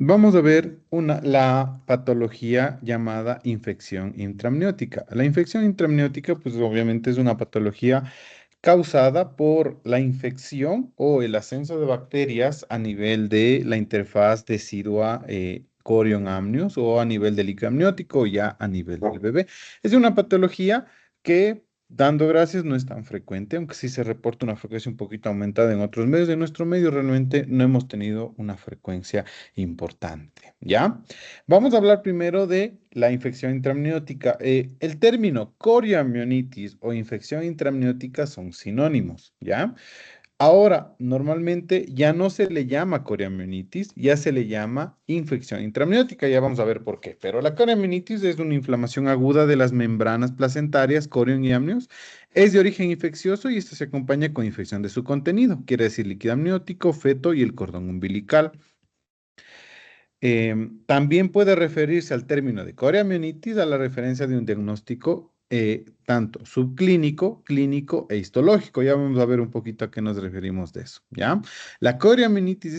Vamos a ver la patología llamada infección intramniótica. La infección intramniótica, pues obviamente es una patología causada por la infección o el ascenso de bacterias a nivel de la interfaz decidua corion-amnios o a nivel del líquido amniótico o ya a nivel del bebé. Es una patología que, dando gracias, no es tan frecuente, aunque sí se reporta una frecuencia un poquito aumentada en otros medios. De nuestro medio realmente no hemos tenido una frecuencia importante, ¿ya? Vamos a hablar primero de la infección intramniótica. El término corioamionitis o infección intramniótica son sinónimos, ¿ya? Ahora, normalmente ya no se le llama corioamionitis, ya se le llama infección intramniótica, ya vamos a ver por qué. Pero la corioamionitis es una inflamación aguda de las membranas placentarias, corion y amnios. Es de origen infeccioso y esto se acompaña con infección de su contenido, quiere decir líquido amniótico, feto y el cordón umbilical. También puede referirse al término de coreamnionitis a la referencia de un diagnóstico tanto subclínico, clínico e histológico. Ya vamos a ver un poquito a qué nos referimos de eso, ¿ya? La coreamnionitis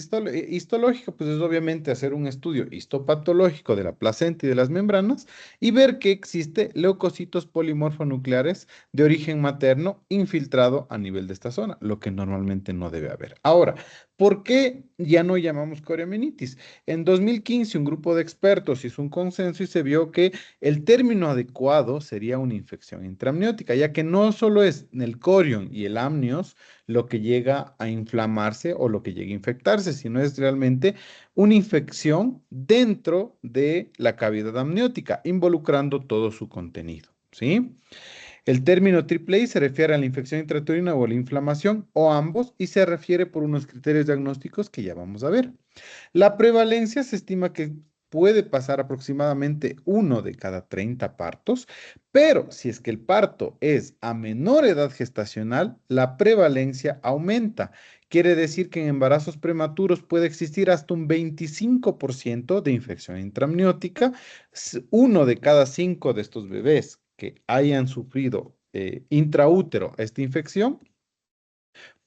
histológica, pues es obviamente hacer un estudio histopatológico de la placenta y de las membranas y ver que existe leucocitos polimorfonucleares de origen materno infiltrado a nivel de esta zona, lo que normalmente no debe haber. Ahora, ¿por qué ya no llamamos coreamnionitis? En 2015, un grupo de expertos hizo un consenso y se vio que el término adecuado sería una infección intramniótica, ya que no solo es el corion y el amnios lo que llega a inflamarse o lo que llega a infectarse, sino es realmente una infección dentro de la cavidad amniótica, involucrando todo su contenido, ¿sí? El término triple I se refiere a la infección intrauterina o a la inflamación, o ambos, y se refiere por unos criterios diagnósticos que ya vamos a ver. La prevalencia se estima que puede pasar aproximadamente uno de cada 30 partos, pero si es que el parto es a menor edad gestacional, la prevalencia aumenta. Quiere decir que en embarazos prematuros puede existir hasta un 25% de infección intramniótica. Uno de cada cinco de estos bebés que hayan sufrido intraútero esta infección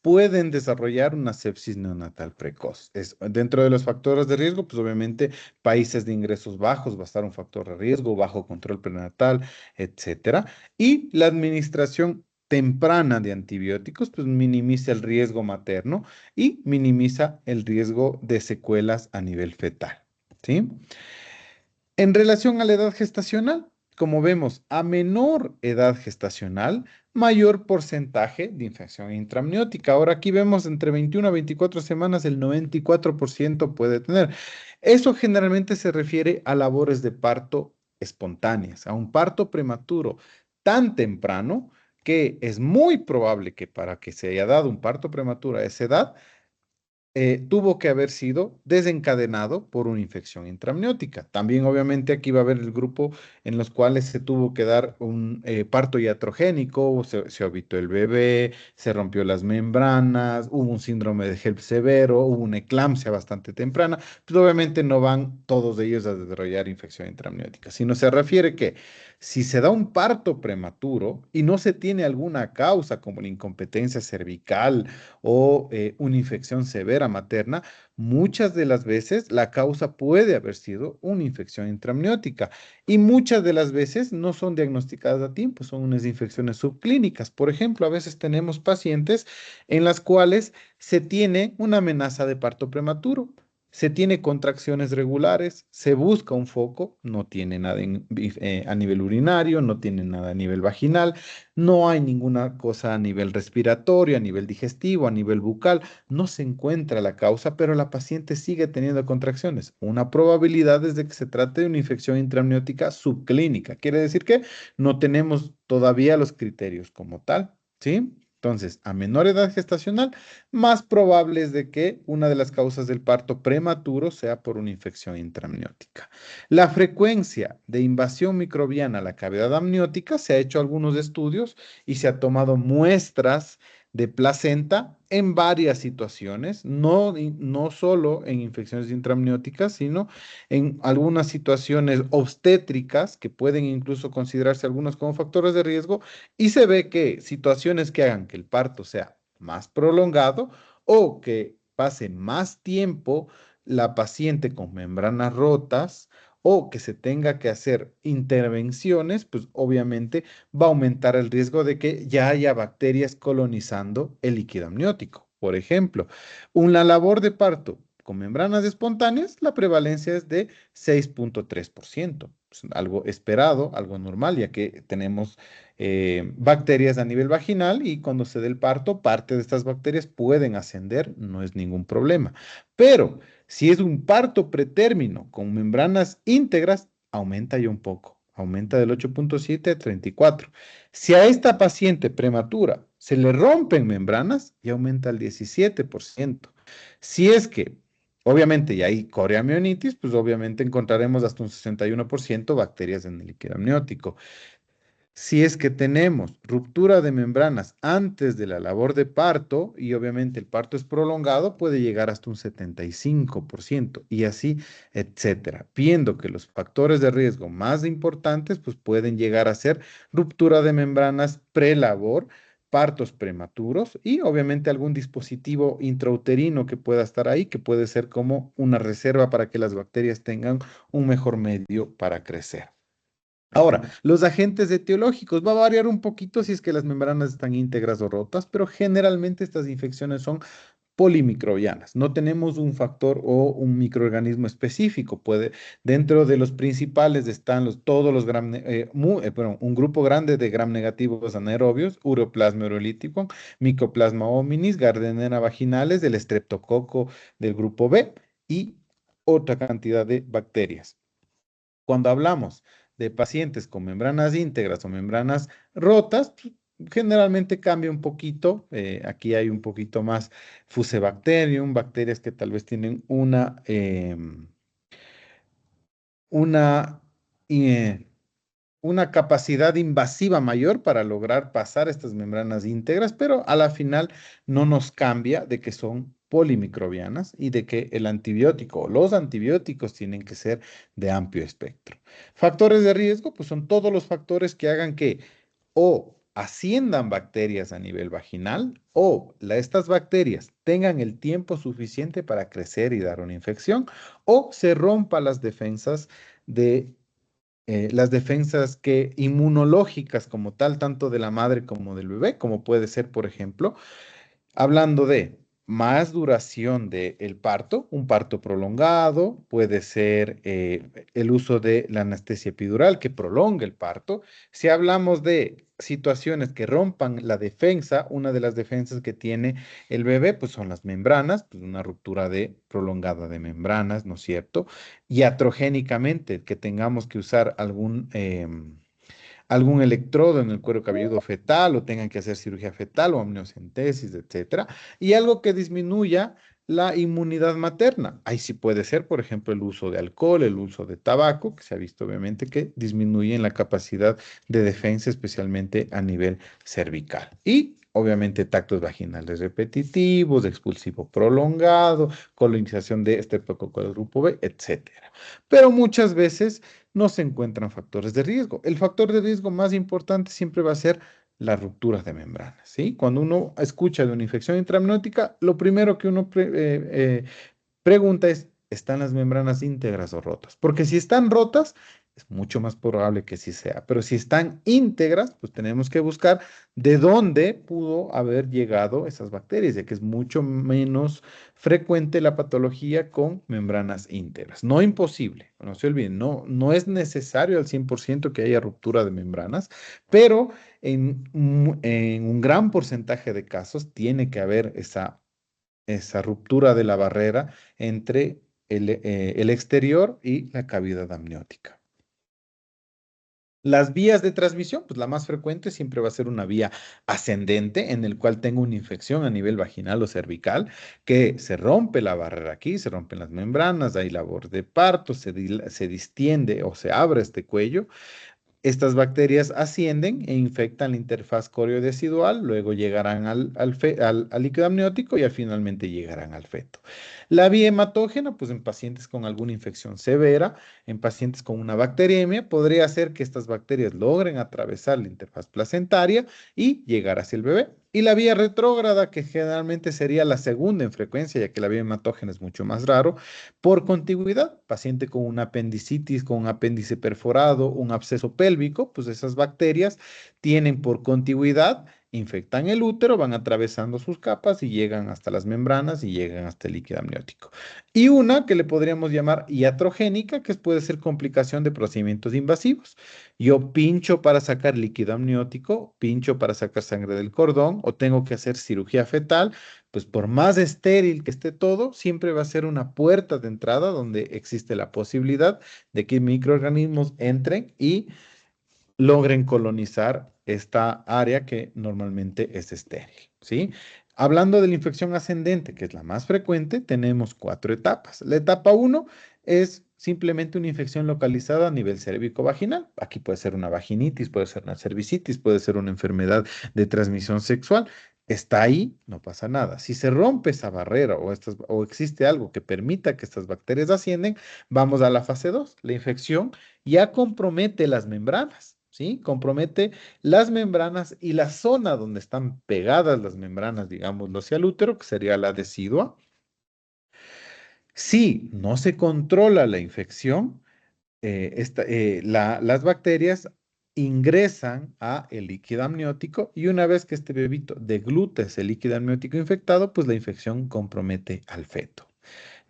pueden desarrollar una sepsis neonatal precoz. Dentro de los factores de riesgo, pues obviamente países de ingresos bajos va a estar un factor de riesgo, bajo control prenatal, etcétera. Y la administración temprana de antibióticos, pues minimiza el riesgo materno y minimiza el riesgo de secuelas a nivel fetal, ¿sí? En relación a la edad gestacional, como vemos, a menor edad gestacional, mayor porcentaje de infección intramniótica. Ahora aquí vemos entre 21 a 24 semanas el 94% puede tener. Eso generalmente se refiere a labores de parto espontáneas, a un parto prematuro tan temprano que es muy probable que para que se haya dado un parto prematuro a esa edad, tuvo que haber sido desencadenado por una infección intramniótica. También, obviamente, aquí va a haber el grupo en los cuales se tuvo que dar un parto iatrogénico, se ovitó el bebé, se rompió las membranas, hubo un síndrome de HELP severo, hubo una eclampsia bastante temprana, pues obviamente no van todos ellos a desarrollar infección intramniótica, sino se refiere que si se da un parto prematuro y no se tiene alguna causa como la incompetencia cervical, o una infección severa materna, muchas de las veces la causa puede haber sido una infección intramniótica y muchas de las veces no son diagnosticadas a tiempo, son unas infecciones subclínicas. Por ejemplo, a veces tenemos pacientes en las cuales se tiene una amenaza de parto prematuro. Se tiene contracciones regulares, se busca un foco, no tiene nada a nivel urinario, no tiene nada a nivel vaginal, no hay ninguna cosa a nivel respiratorio, a nivel digestivo, a nivel bucal. No se encuentra la causa, pero la paciente sigue teniendo contracciones. Una probabilidad es de que se trate de una infección intramniótica subclínica. Quiere decir que no tenemos todavía los criterios como tal, ¿sí? Entonces, a menor edad gestacional, más probable es de que una de las causas del parto prematuro sea por una infección intramniótica. La frecuencia de invasión microbiana a la cavidad amniótica, se ha hecho algunos estudios y se ha tomado muestras de placenta en varias situaciones, no solo en infecciones intramnióticas, sino en algunas situaciones obstétricas que pueden incluso considerarse algunas como factores de riesgo, y se ve que situaciones que hagan que el parto sea más prolongado o que pase más tiempo la paciente con membranas rotas o que se tenga que hacer intervenciones, pues obviamente va a aumentar el riesgo de que ya haya bacterias colonizando el líquido amniótico. Por ejemplo, una labor de parto con membranas espontáneas, la prevalencia es de 6,3%. Es algo esperado, algo normal, ya que tenemos bacterias a nivel vaginal y cuando se dé el parto, parte de estas bacterias pueden ascender, no es ningún problema. Pero si es un parto pretérmino con membranas íntegras, aumenta ya un poco, aumenta del 8,7 a 34. Si a esta paciente prematura se le rompen membranas, ya aumenta al 17%. Si es que, obviamente, ya hay coreamionitis, pues obviamente encontraremos hasta un 61% bacterias en el líquido amniótico. Si es que tenemos ruptura de membranas antes de la labor de parto y obviamente el parto es prolongado, puede llegar hasta un 75% y así, etcétera. Viendo que los factores de riesgo más importantes pues pueden llegar a ser ruptura de membranas prelabor, partos prematuros y obviamente algún dispositivo intrauterino que pueda estar ahí, que puede ser como una reserva para que las bacterias tengan un mejor medio para crecer. Ahora, los agentes etiológicos va a variar un poquito si es que las membranas están íntegras o rotas, pero generalmente estas infecciones son polimicrobianas. No tenemos un factor o un microorganismo específico. Dentro de los principales están todos los perdón, un grupo grande de gram negativos anaerobios, uroplasma urolítico, micoplasma hominis, gardenia vaginalis, el estreptococo del grupo B y otra cantidad de bacterias. Cuando hablamos de pacientes con membranas íntegras o membranas rotas, pues, generalmente cambia un poquito. Aquí hay un poquito más Fusobacterium, bacterias que tal vez tienen una, eh, una capacidad invasiva mayor para lograr pasar estas membranas íntegras, pero a la final no nos cambia de que son polimicrobianas y de que el antibiótico o los antibióticos tienen que ser de amplio espectro. Factores de riesgo, pues son todos los factores que hagan que o asciendan bacterias a nivel vaginal o estas bacterias tengan el tiempo suficiente para crecer y dar una infección o se rompan las defensas que inmunológicas como tal, tanto de la madre como del bebé, como puede ser, por ejemplo, hablando de más duración del parto, un parto prolongado, puede ser el uso de la anestesia epidural que prolonga el parto. Si hablamos de situaciones que rompan la defensa, una de las defensas que tiene el bebé, pues son las membranas, pues una ruptura prolongada de membranas, ¿no es cierto? Iatrogénicamente, que tengamos que usar algún electrodo en el cuero cabelludo fetal o tengan que hacer cirugía fetal o amniocentesis, etcétera, y algo que disminuya la inmunidad materna. Ahí sí puede ser, por ejemplo, el uso de alcohol, el uso de tabaco, que se ha visto obviamente que disminuyen la capacidad de defensa, especialmente a nivel cervical. Y obviamente tactos vaginales repetitivos, expulsivo prolongado, colonización de estreptococo del grupo B, etcétera. Pero muchas veces no se encuentran factores de riesgo. El factor de riesgo más importante siempre va a ser las rupturas de membranas, ¿sí? Cuando uno escucha de una infección intraamniótica, lo primero que uno pregunta es, ¿están las membranas íntegras o rotas? Porque si están rotas, es mucho más probable que sí sea. Pero si están íntegras, pues tenemos que buscar de dónde pudo haber llegado esas bacterias, ya que es mucho menos frecuente la patología con membranas íntegras. No imposible, no se olviden, no es necesario al 100% que haya ruptura de membranas, pero en un gran porcentaje de casos tiene que haber esa ruptura de la barrera entre el exterior y la cavidad amniótica. Las vías de transmisión, pues la más frecuente siempre va a ser una vía ascendente en el cual tengo una infección a nivel vaginal o cervical, que se rompe la barrera aquí, se rompen las membranas, hay labor de parto, se distiende o se abre este cuello. Estas bacterias ascienden e infectan la interfaz coriodecidual, luego llegarán al líquido amniótico y finalmente llegarán al feto. La vía hematógena, pues en pacientes con alguna infección severa, en pacientes con una bacteriemia, podría ser que estas bacterias logren atravesar la interfaz placentaria y llegar hacia el bebé. Y la vía retrógrada, que generalmente sería la segunda en frecuencia, ya que la vía hematógena es mucho más raro, por contigüidad, paciente con una apendicitis, con un apéndice perforado, un absceso pélvico, pues esas bacterias tienen por contigüidad, infectan el útero, van atravesando sus capas y llegan hasta las membranas y llegan hasta el líquido amniótico. Y una que le podríamos llamar iatrogénica, que puede ser complicación de procedimientos invasivos. Yo pincho para sacar líquido amniótico, pincho para sacar sangre del cordón o tengo que hacer cirugía fetal, pues por más estéril que esté todo, siempre va a ser una puerta de entrada donde existe la posibilidad de que microorganismos entren y logren colonizar esta área que normalmente es estéril, ¿sí? Hablando de la infección ascendente, que es la más frecuente, tenemos cuatro etapas. La etapa uno es simplemente una infección localizada a nivel cérvico-vaginal. Aquí puede ser una vaginitis, puede ser una cervicitis, puede ser una enfermedad de transmisión sexual. Está ahí, no pasa nada. Si se rompe esa barrera o existe algo que permita que estas bacterias ascienden, vamos a la fase 2. La infección ya compromete las membranas, ¿sí? Compromete las membranas y la zona donde están pegadas las membranas, digámoslo, hacia el útero, que sería la decidua. Si no se controla la infección, las bacterias ingresan a el líquido amniótico y una vez que este bebito degluta ese líquido amniótico infectado, pues la infección compromete al feto.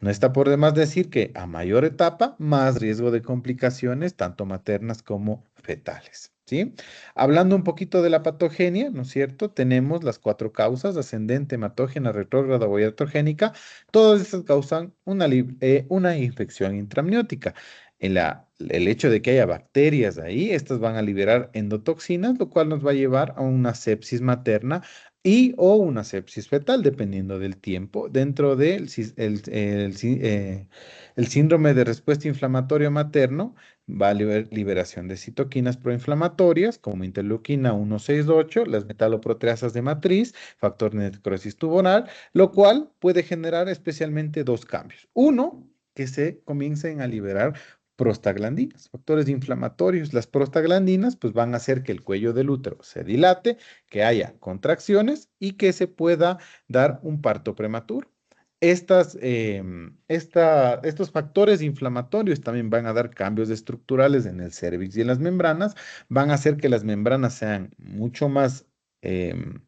No está por demás decir que a mayor etapa, más riesgo de complicaciones, tanto maternas como fetales, ¿sí? Hablando un poquito de la patogenia, ¿no es cierto? Tenemos las cuatro causas, ascendente, hematógena, retrógrada o iatrogénica. Todas estas causan una infección intramniótica. El hecho de que haya bacterias ahí, estas van a liberar endotoxinas, lo cual nos va a llevar a una sepsis materna y o una sepsis fetal, dependiendo del tiempo, dentro del el síndrome de respuesta inflamatoria materno, va a haber liberación de citoquinas proinflamatorias, como interleuquina 168, las metaloproteasas de matriz, factor de necrosis tumoral, lo cual puede generar especialmente dos cambios. Uno, que se comiencen a liberar prostaglandinas, factores inflamatorios. Las prostaglandinas pues van a hacer que el cuello del útero se dilate, que haya contracciones y que se pueda dar un parto prematuro. Estos factores inflamatorios también van a dar cambios estructurales en el cérvix y en las membranas, van a hacer que las membranas sean em,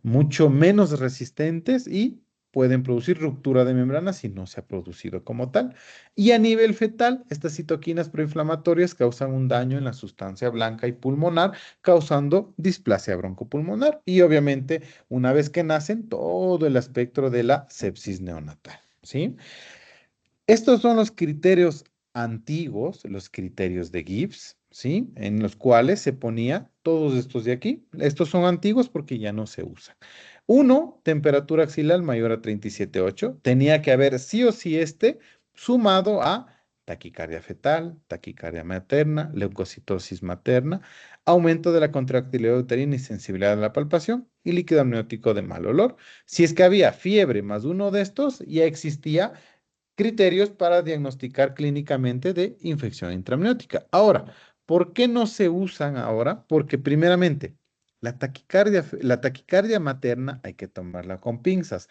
mucho menos resistentes y pueden producir ruptura de membranas si no se ha producido como tal. Y a nivel fetal, estas citoquinas proinflamatorias causan un daño en la sustancia blanca y pulmonar, causando displasia broncopulmonar. Y obviamente, una vez que nacen, todo el espectro de la sepsis neonatal, ¿sí? Estos son los criterios antiguos, los criterios de Gibbs, ¿sí? En los cuales se ponía todos estos de aquí. Estos son antiguos porque ya no se usan. Uno, temperatura axilar mayor a 37,8. Tenía que haber sí o sí sumado a taquicardia fetal, taquicardia materna, leucocitosis materna, aumento de la contractilidad uterina y sensibilidad a la palpación y líquido amniótico de mal olor. Si es que había fiebre más uno de estos, ya existía criterios para diagnosticar clínicamente de infección intramniótica. Ahora, ¿por qué no se usan ahora? Porque primeramente, la taquicardia materna hay que tomarla con pinzas.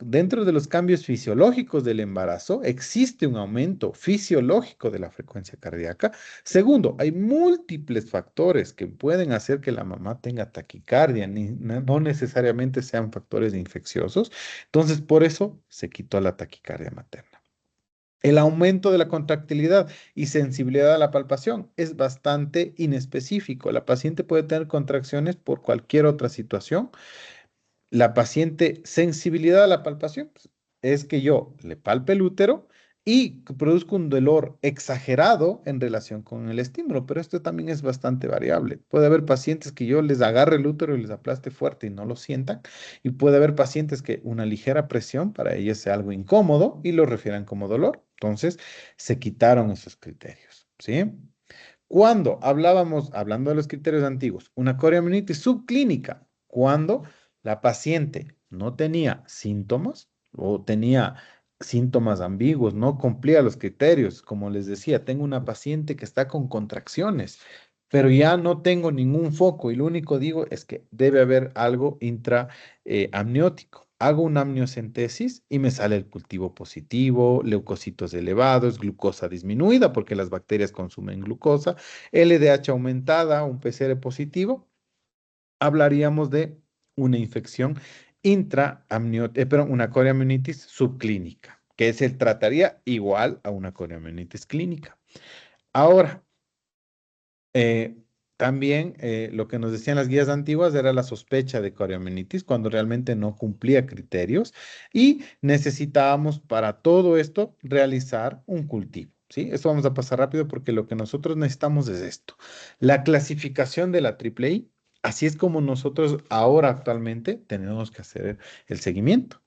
Dentro de los cambios fisiológicos del embarazo, existe un aumento fisiológico de la frecuencia cardíaca. Segundo, hay múltiples factores que pueden hacer que la mamá tenga taquicardia, no necesariamente sean factores infecciosos. Entonces, por eso se quitó la taquicardia materna. El aumento de la contractilidad y sensibilidad a la palpación es bastante inespecífico. La paciente puede tener contracciones por cualquier otra situación. La paciente sensibilidad a la palpación pues, es que yo le palpe el útero y que produzco un dolor exagerado en relación con el estímulo, pero esto también es bastante variable. Puede haber pacientes que yo les agarre el útero y les aplaste fuerte y no lo sientan, y puede haber pacientes que una ligera presión para ellos sea algo incómodo y lo refieran como dolor. Entonces, se quitaron esos criterios, ¿sí? Cuando hablando de los criterios antiguos, una coreamnitis subclínica, cuando la paciente no tenía síntomas o tenía síntomas ambiguos, no cumplía los criterios, como les decía, tengo una paciente que está con contracciones, pero ya no tengo ningún foco y lo único digo es que debe haber algo amniótico. Hago una amniocentesis y me sale el cultivo positivo, leucocitos elevados, glucosa disminuida porque las bacterias consumen glucosa, LDH aumentada, un PCR positivo. Hablaríamos de una infección perdón, una coreamnionitis subclínica, que se trataría igual a una coreamnionitis clínica. Ahora, eh, también lo que nos decían las guías antiguas era la sospecha de coriamnitis cuando realmente no cumplía criterios y necesitábamos para todo esto realizar un cultivo. ¿Sí? Esto vamos a pasar rápido porque lo que nosotros necesitamos es esto. La clasificación de la triple I, así es como nosotros ahora actualmente tenemos que hacer el seguimiento.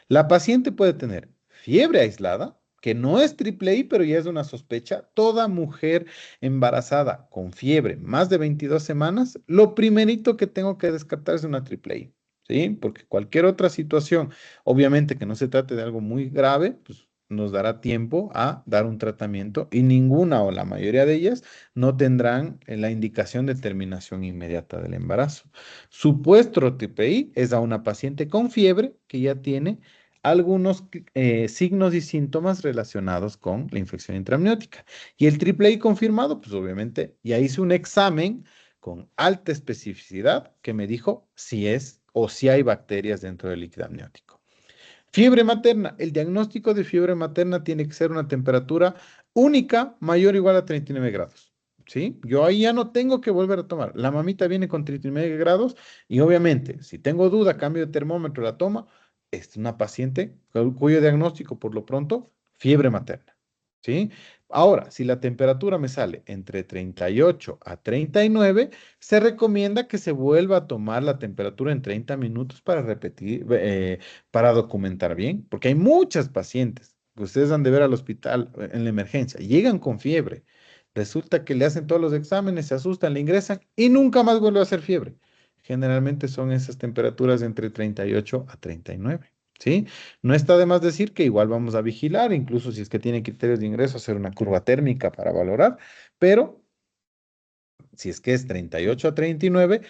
La paciente puede tener fiebre aislada, que no es triple I, pero ya es una sospecha. Toda mujer embarazada con fiebre más de 22 semanas, lo primerito que tengo que descartar es una triple I, ¿sí? Porque cualquier otra situación, obviamente que no se trate de algo muy grave, pues nos dará tiempo a dar un tratamiento y ninguna o la mayoría de ellas no tendrán la indicación de terminación inmediata del embarazo. Supuesto triple I es a una paciente con fiebre que ya tiene algunos signos y síntomas relacionados con la infección intraamniótica. Y el triple I confirmado, pues obviamente ya hice un examen con alta especificidad que me dijo si es o si hay bacterias dentro del líquido amniótico. Fiebre materna. El diagnóstico de fiebre materna tiene que ser una temperatura única mayor o igual a 39 grados. ¿Sí? Yo ahí ya no tengo que volver a tomar. La mamita viene con 39 grados y obviamente, si tengo duda, cambio de termómetro, la toma. Es una paciente cuyo diagnóstico, por lo pronto, fiebre materna. ¿Sí? Ahora, si la temperatura me sale entre 38 a 39, se recomienda que se vuelva a tomar la temperatura en 30 minutos para repetir, para documentar bien, porque hay muchas pacientes que ustedes han de ver al hospital en la emergencia, llegan con fiebre, resulta que le hacen todos los exámenes, se asustan, le ingresan y nunca más vuelve a hacer fiebre. Generalmente son esas temperaturas entre 38 a 39. ¿Sí? No está de más decir que igual vamos a vigilar, incluso si es que tiene criterios de ingreso, hacer una curva térmica para valorar, pero si es que es 38 a 39,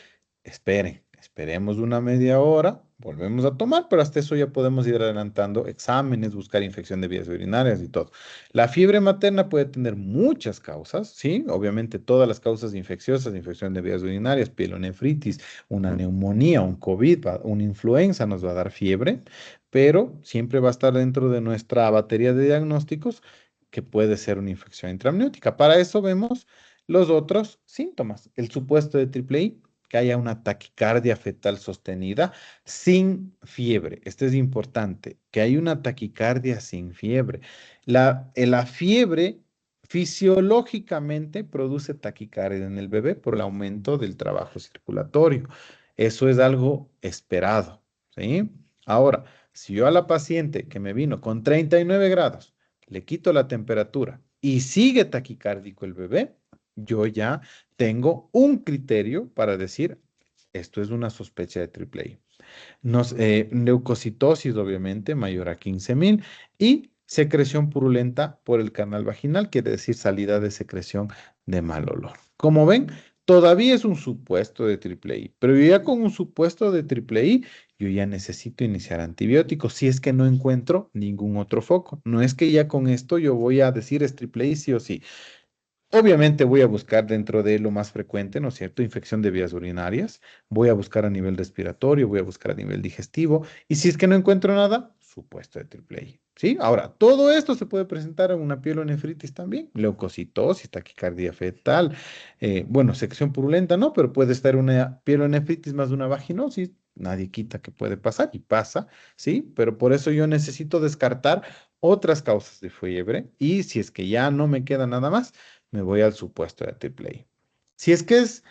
esperemos una media hora, volvemos a tomar, pero hasta eso ya podemos ir adelantando exámenes, buscar infección de vías urinarias y todo. La fiebre materna puede tener muchas causas, ¿sí? Obviamente todas las causas infecciosas, infección de vías urinarias, pielonefritis, una neumonía, un COVID, una influenza nos va a dar fiebre, pero siempre va a estar dentro de nuestra batería de diagnósticos que puede ser una infección intraamniótica. Para eso vemos los otros síntomas, el supuesto de triple I, que haya una taquicardia fetal sostenida sin fiebre. Esto es importante, que haya una taquicardia sin fiebre. La fiebre fisiológicamente produce taquicardia en el bebé por el aumento del trabajo circulatorio. Eso es algo esperado, ¿sí? Ahora, si yo a la paciente que me vino con 39 grados le quito la temperatura y sigue taquicárdico el bebé, yo ya tengo un criterio para decir, esto es una sospecha de triple I. Leucocitosis, obviamente, mayor a 15.000 y secreción purulenta por el canal vaginal, quiere decir salida de secreción de mal olor. Como ven, todavía es un supuesto de triple I, pero yo ya con un supuesto de triple I, yo ya necesito iniciar antibióticos si es que no encuentro ningún otro foco. No es que ya con esto yo voy a decir es triple I sí o sí. Obviamente voy a buscar dentro de lo más frecuente, ¿no es cierto? Infección de vías urinarias, voy a buscar a nivel respiratorio, voy a buscar a nivel digestivo, y si es que no encuentro nada, supuesto de triple I, ¿sí? Ahora, todo esto se puede presentar en una pielonefritis también, leucocitosis, taquicardia fetal, bueno, sección purulenta no, pero puede estar una pielonefritis más de una vaginosis, nadie quita que puede pasar y pasa, ¿sí? Pero por eso yo necesito descartar otras causas de fiebre y si es que ya no me queda nada más, me voy al supuesto de triple I. Si es que es,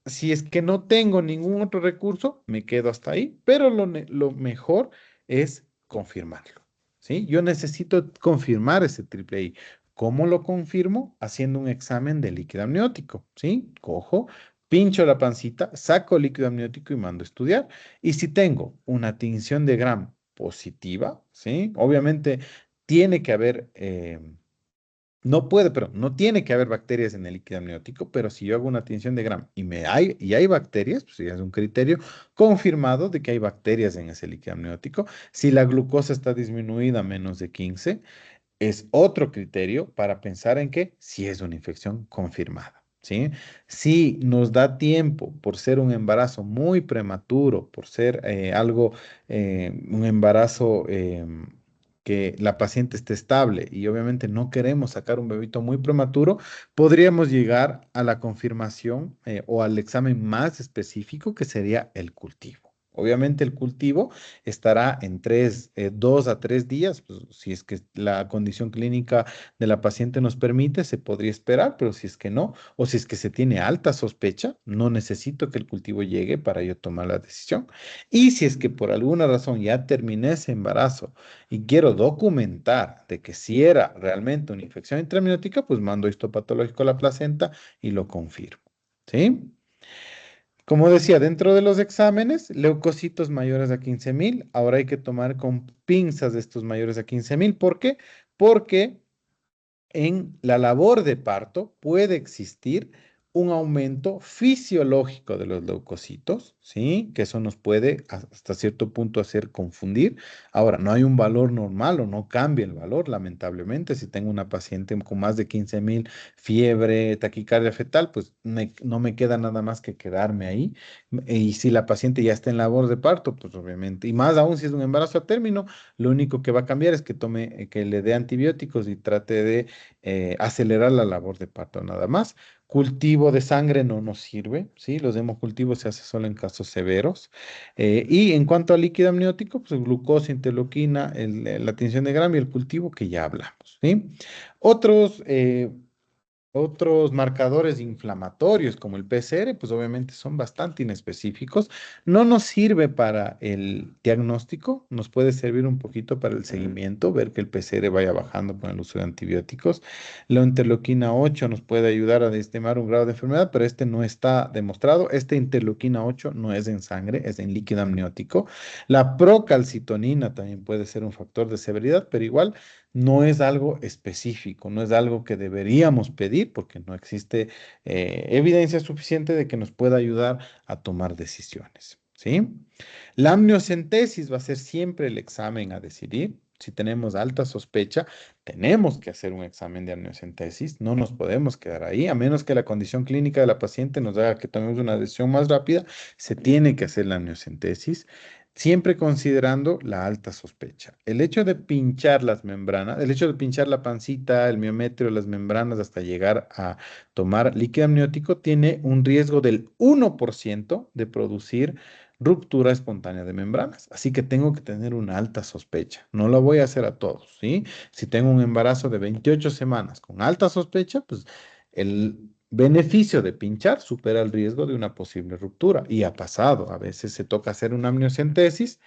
si es que no tengo ningún otro recurso, me quedo hasta ahí, pero lo mejor es confirmarlo, ¿sí? Yo necesito confirmar ese triple I. ¿Cómo lo confirmo? Haciendo un examen de líquido amniótico, ¿sí? Cojo, pincho la pancita, saco líquido amniótico y mando a estudiar. Y si tengo una tinción de Gram positiva, ¿sí? Obviamente tiene que haber No puede, pero no tiene que haber bacterias en el líquido amniótico, pero si yo hago una tinción de Gram y hay bacterias, pues ya es un criterio confirmado de que hay bacterias en ese líquido amniótico. Si la glucosa está disminuida a menos de 15, es otro criterio para pensar en que si es una infección confirmada, ¿sí? Si nos da tiempo por ser un embarazo muy prematuro, por ser un embarazo que la paciente esté estable y obviamente no queremos sacar un bebito muy prematuro, podríamos llegar a la confirmación o al examen más específico que sería el cultivo. Obviamente el cultivo estará en 2 a 3 días, pues, si es que la condición clínica de la paciente nos permite, se podría esperar, pero si es que no, o si es que se tiene alta sospecha, no necesito que el cultivo llegue para yo tomar la decisión. Y si es que por alguna razón ya terminé ese embarazo y quiero documentar de que si era realmente una infección intramniótica, pues mando histopatológico a la placenta y lo confirmo. ¿Sí? Como decía, dentro de los exámenes, leucocitos mayores a 15.000, ahora hay que tomar con pinzas estos mayores a 15.000. ¿Por qué? Porque en la labor de parto puede existir un aumento fisiológico de los leucocitos, ¿sí? Que eso nos puede hasta cierto punto hacer confundir. Ahora, no hay un valor normal o no cambia el valor, lamentablemente. Si tengo una paciente con más de 15.000, fiebre, taquicardia fetal, pues no me queda nada más que quedarme ahí. Y si la paciente ya está en labor de parto, pues obviamente, y más aún si es un embarazo a término, lo único que va a cambiar es que que le dé antibióticos y trate de acelerar la labor de parto nada más. Cultivo de sangre no nos sirve, ¿sí? Los hemocultivos se hace solo en casos severos. Y en cuanto al líquido amniótico, pues glucosa, interleuquina, la tinción de Gram y el cultivo que ya hablamos, ¿sí? Otros otros marcadores inflamatorios como el PCR, pues obviamente son bastante inespecíficos. No nos sirve para el diagnóstico, nos puede servir un poquito para el seguimiento, ver que el PCR vaya bajando con el uso de antibióticos. La interleuquina 8 nos puede ayudar a estimar un grado de enfermedad, pero este no está demostrado. Este interleuquina 8 no es en sangre, es en líquido amniótico. La procalcitonina también puede ser un factor de severidad, pero igual no es algo específico, no es algo que deberíamos pedir porque no existe evidencia suficiente de que nos pueda ayudar a tomar decisiones, ¿sí? La amniocentesis va a ser siempre el examen a decidir. Si tenemos alta sospecha, tenemos que hacer un examen de amniocentesis, no nos podemos quedar ahí, a menos que la condición clínica de la paciente nos haga que tomemos una decisión más rápida, se tiene que hacer la amniocentesis siempre considerando la alta sospecha. El hecho de pinchar las membranas, el hecho de pinchar la pancita, el miometrio, las membranas hasta llegar a tomar líquido amniótico tiene un riesgo del 1% de producir ruptura espontánea de membranas. Así que tengo que tener una alta sospecha. No lo voy a hacer a todos, ¿sí? Si tengo un embarazo de 28 semanas con alta sospecha, pues el beneficio de pinchar supera el riesgo de una posible ruptura. Y ha pasado, a veces se toca hacer una amniocentesis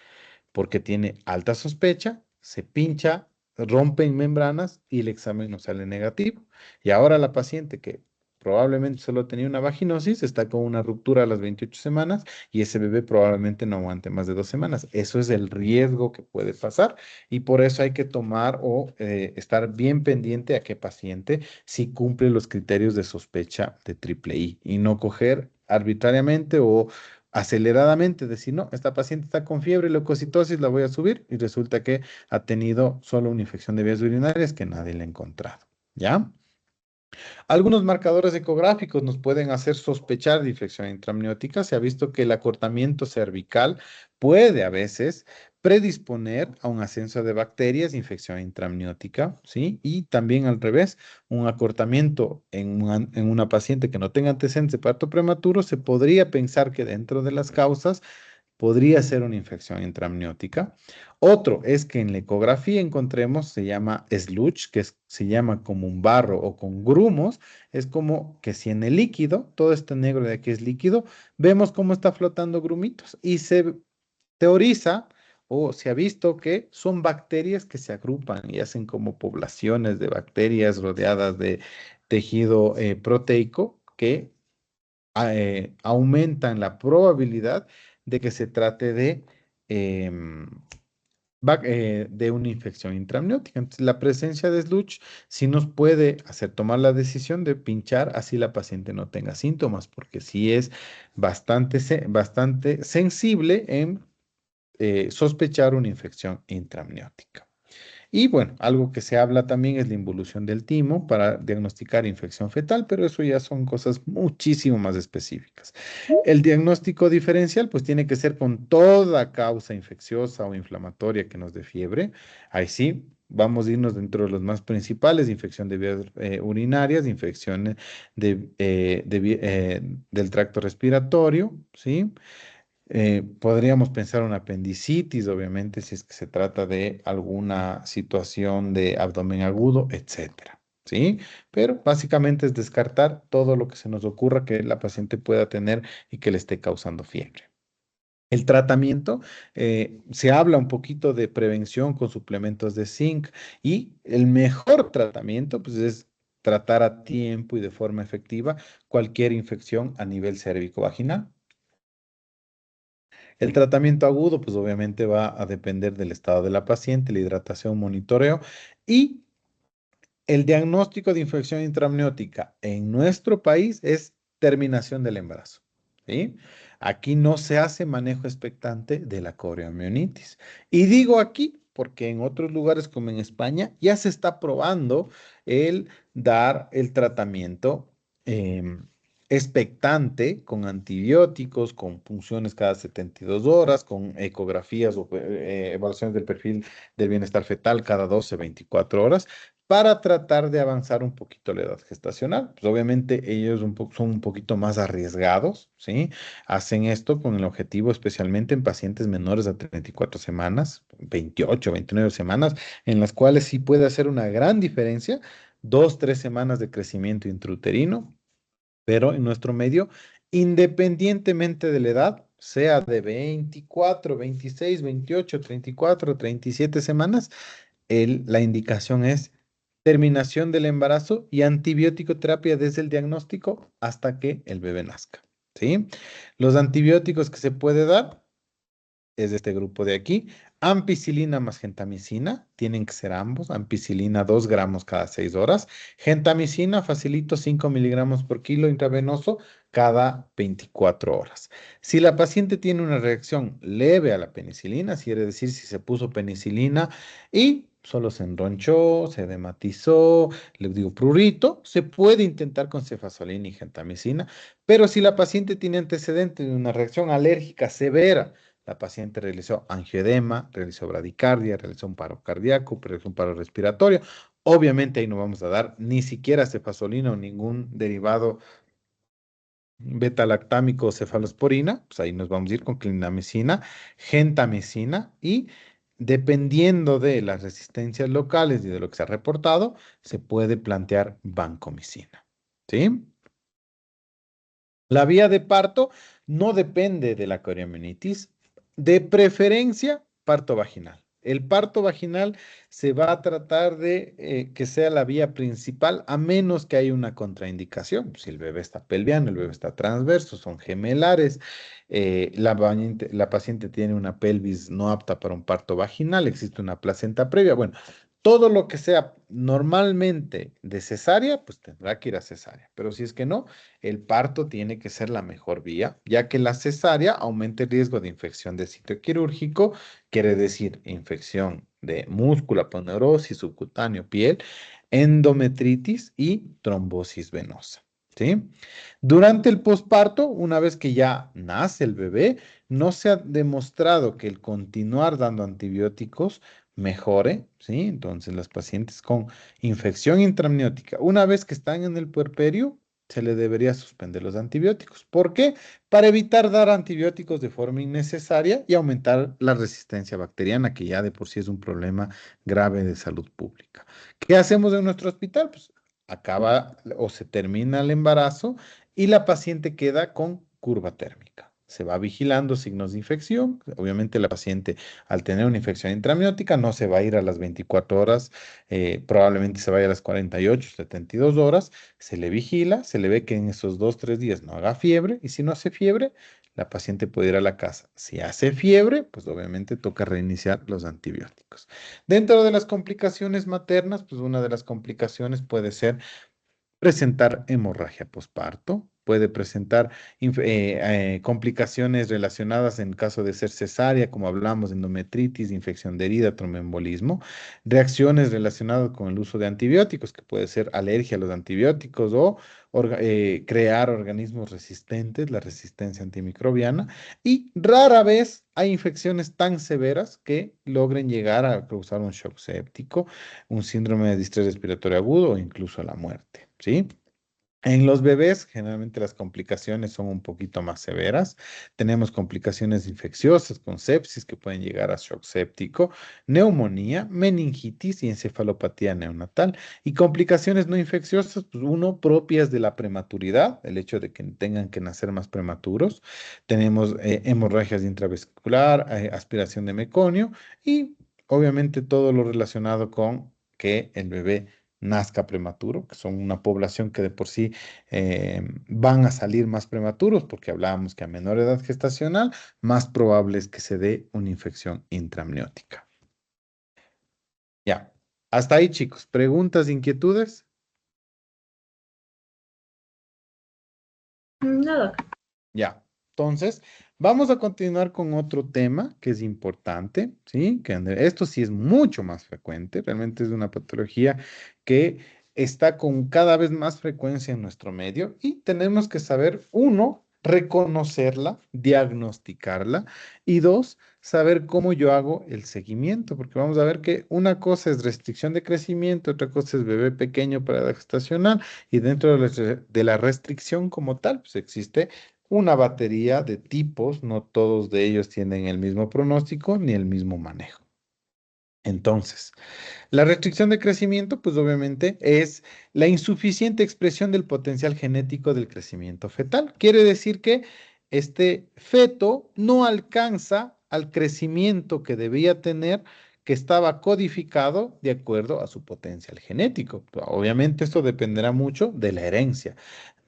porque tiene alta sospecha, se pincha, rompen membranas y el examen no sale negativo. Y ahora la paciente que probablemente solo tenía una vaginosis está con una ruptura a las 28 semanas y ese bebé probablemente no aguante más de 2 semanas. Eso es el riesgo que puede pasar y por eso hay que tomar o estar bien pendiente a qué paciente si cumple los criterios de sospecha de triple I y no coger arbitrariamente o aceleradamente, decir, no, esta paciente está con fiebre y leucocitosis, la voy a subir y resulta que ha tenido solo una infección de vías urinarias que nadie le ha encontrado. ¿Ya? Algunos marcadores ecográficos nos pueden hacer sospechar de infección intramniótica. Se ha visto que el acortamiento cervical puede a veces predisponer a un ascenso de bacterias, infección intramniótica, ¿sí? Y también al revés, un acortamiento en una paciente que no tenga antecedentes de parto prematuro, se podría pensar que dentro de las causas podría ser una infección intramniótica. Otro es que en la ecografía encontremos, se llama sludge, se llama como un barro o con grumos, es como que si en el líquido, todo este negro de aquí es líquido, vemos cómo está flotando grumitos y se teoriza o se ha visto que son bacterias que se agrupan y hacen como poblaciones de bacterias rodeadas de tejido proteico que aumentan la probabilidad de que se trate de em, de una infección intraamniótica. Entonces, la presencia de slush sí nos puede hacer tomar la decisión de pinchar, así la paciente no tenga síntomas, porque sí es bastante sensible en sospechar una infección intraamniótica. Y bueno, algo que se habla también es la involución del timo para diagnosticar infección fetal, pero eso ya son cosas muchísimo más específicas. El diagnóstico diferencial pues tiene que ser con toda causa infecciosa o inflamatoria que nos dé fiebre. Ahí sí, vamos a irnos dentro de los más principales: infección de vías urinarias, infección del tracto respiratorio, ¿sí? Podríamos pensar una apendicitis, obviamente, si es que se trata de alguna situación de abdomen agudo, etcétera, ¿sí? Pero básicamente es descartar todo lo que se nos ocurra que la paciente pueda tener y que le esté causando fiebre. El tratamiento, se habla un poquito de prevención con suplementos de zinc, y el mejor tratamiento, pues, es tratar a tiempo y de forma efectiva cualquier infección a nivel cérvico-vaginal. El tratamiento agudo, pues obviamente va a depender del estado de la paciente, la hidratación, monitoreo y el diagnóstico de infección intraamniótica en nuestro país es terminación del embarazo, ¿sí? Aquí no se hace manejo expectante de la coriomionitis. Y digo aquí porque en otros lugares como en España ya se está probando el dar el tratamiento expectante con antibióticos, con punciones cada 72 horas, con ecografías o evaluaciones del perfil del bienestar fetal cada 12, 24 horas para tratar de avanzar un poquito la edad gestacional. Pues obviamente ellos son un poquito más arriesgados, ¿sí? Hacen esto con el objetivo, especialmente en pacientes menores a 34 semanas, 28, 29 semanas, en las cuales sí puede hacer una gran diferencia, 2, 3 semanas de crecimiento intrauterino, pero en nuestro medio, independientemente de la edad, sea de 24, 26, 28, 34, 37 semanas, la indicación es terminación del embarazo y antibiótico terapia desde el diagnóstico hasta que el bebé nazca, ¿sí? Los antibióticos que se puede dar es de este grupo de aquí: ampicilina más gentamicina, tienen que ser ambos, ampicilina 2 gramos cada 6 horas, gentamicina facilito 5 miligramos por kilo intravenoso cada 24 horas. Si la paciente tiene una reacción leve a la penicilina, quiere decir si se puso penicilina y solo se enronchó, se edematizó, le digo prurito, se puede intentar con cefazolina y gentamicina, pero si la paciente tiene antecedente de una reacción alérgica severa, la paciente realizó angioedema, realizó bradicardia, realizó un paro cardíaco, realizó un paro respiratorio. Obviamente ahí no vamos a dar ni siquiera cefazolina o ningún derivado beta-lactámico o cefalosporina. Pues ahí nos vamos a ir con clindamicina, gentamicina y dependiendo de las resistencias locales y de lo que se ha reportado, se puede plantear vancomicina. ¿Sí? La vía de parto no depende de la coriamnionitis, de preferencia parto vaginal. El parto vaginal se va a tratar de que sea la vía principal, a menos que haya una contraindicación. Si el bebé está pelviano, el bebé está transverso, son gemelares, la paciente tiene una pelvis no apta para un parto vaginal, existe una placenta previa. Bueno, todo lo que sea normalmente de cesárea, pues tendrá que ir a cesárea. Pero si es que no, el parto tiene que ser la mejor vía, ya que la cesárea aumenta el riesgo de infección de sitio quirúrgico, quiere decir infección de músculo, aponeurosis, subcutáneo, piel, endometritis y trombosis venosa. ¿Sí? Durante el posparto, una vez que ya nace el bebé, no se ha demostrado que el continuar dando antibióticos mejore, ¿sí? Entonces, las pacientes con infección intraamniótica, una vez que están en el puerperio, se le debería suspender los antibióticos. ¿Por qué? Para evitar dar antibióticos de forma innecesaria y aumentar la resistencia bacteriana, que ya de por sí es un problema grave de salud pública. ¿Qué hacemos en nuestro hospital? Pues acaba o se termina el embarazo y la paciente queda con curva térmica. Se va vigilando signos de infección. Obviamente la paciente, al tener una infección intraamniótica, no se va a ir a las 24 horas, probablemente se vaya a las 48, 72 horas. Se le vigila, se le ve que en esos 2, 3 días no haga fiebre, y si no hace fiebre, la paciente puede ir a la casa. Si hace fiebre, pues obviamente toca reiniciar los antibióticos. Dentro de las complicaciones maternas, pues una de las complicaciones puede ser presentar hemorragia posparto, puede presentar complicaciones relacionadas en caso de ser cesárea, como hablamos, endometritis, infección de herida, tromboembolismo, reacciones relacionadas con el uso de antibióticos, que puede ser alergia a los antibióticos o crear organismos resistentes, la resistencia antimicrobiana, y rara vez hay infecciones tan severas que logren llegar a causar un shock séptico, un síndrome de distrés respiratorio agudo o incluso la muerte, ¿sí? En los bebés, generalmente las complicaciones son un poquito más severas. Tenemos complicaciones infecciosas con sepsis que pueden llegar a shock séptico, neumonía, meningitis y encefalopatía neonatal. Y complicaciones no infecciosas, pues uno, propias de la prematuridad, el hecho de que tengan que nacer más prematuros. Tenemos hemorragias intravesicular, aspiración de meconio y obviamente todo lo relacionado con que el bebé nazca prematuro, que son una población que de por sí van a salir más prematuros, porque hablábamos que a menor edad gestacional, más probable es que se dé una infección intraamniótica. Ya, hasta ahí, chicos. ¿Preguntas, inquietudes? Nada. Ya. Entonces, vamos a continuar con otro tema que es importante, ¿sí? Esto sí es mucho más frecuente, realmente es una patología que está con cada vez más frecuencia en nuestro medio y tenemos que saber, uno, reconocerla, diagnosticarla y dos, saber cómo yo hago el seguimiento, porque vamos a ver que una cosa es restricción de crecimiento, otra cosa es bebé pequeño para edad gestacional y dentro de la restricción como tal, pues existe una batería de tipos, no todos de ellos tienen el mismo pronóstico ni el mismo manejo. Entonces, la restricción de crecimiento, pues obviamente es la insuficiente expresión del potencial genético del crecimiento fetal. Quiere decir que este feto no alcanza al crecimiento que debía tener, que estaba codificado de acuerdo a su potencial genético. Obviamente esto dependerá mucho de la herencia.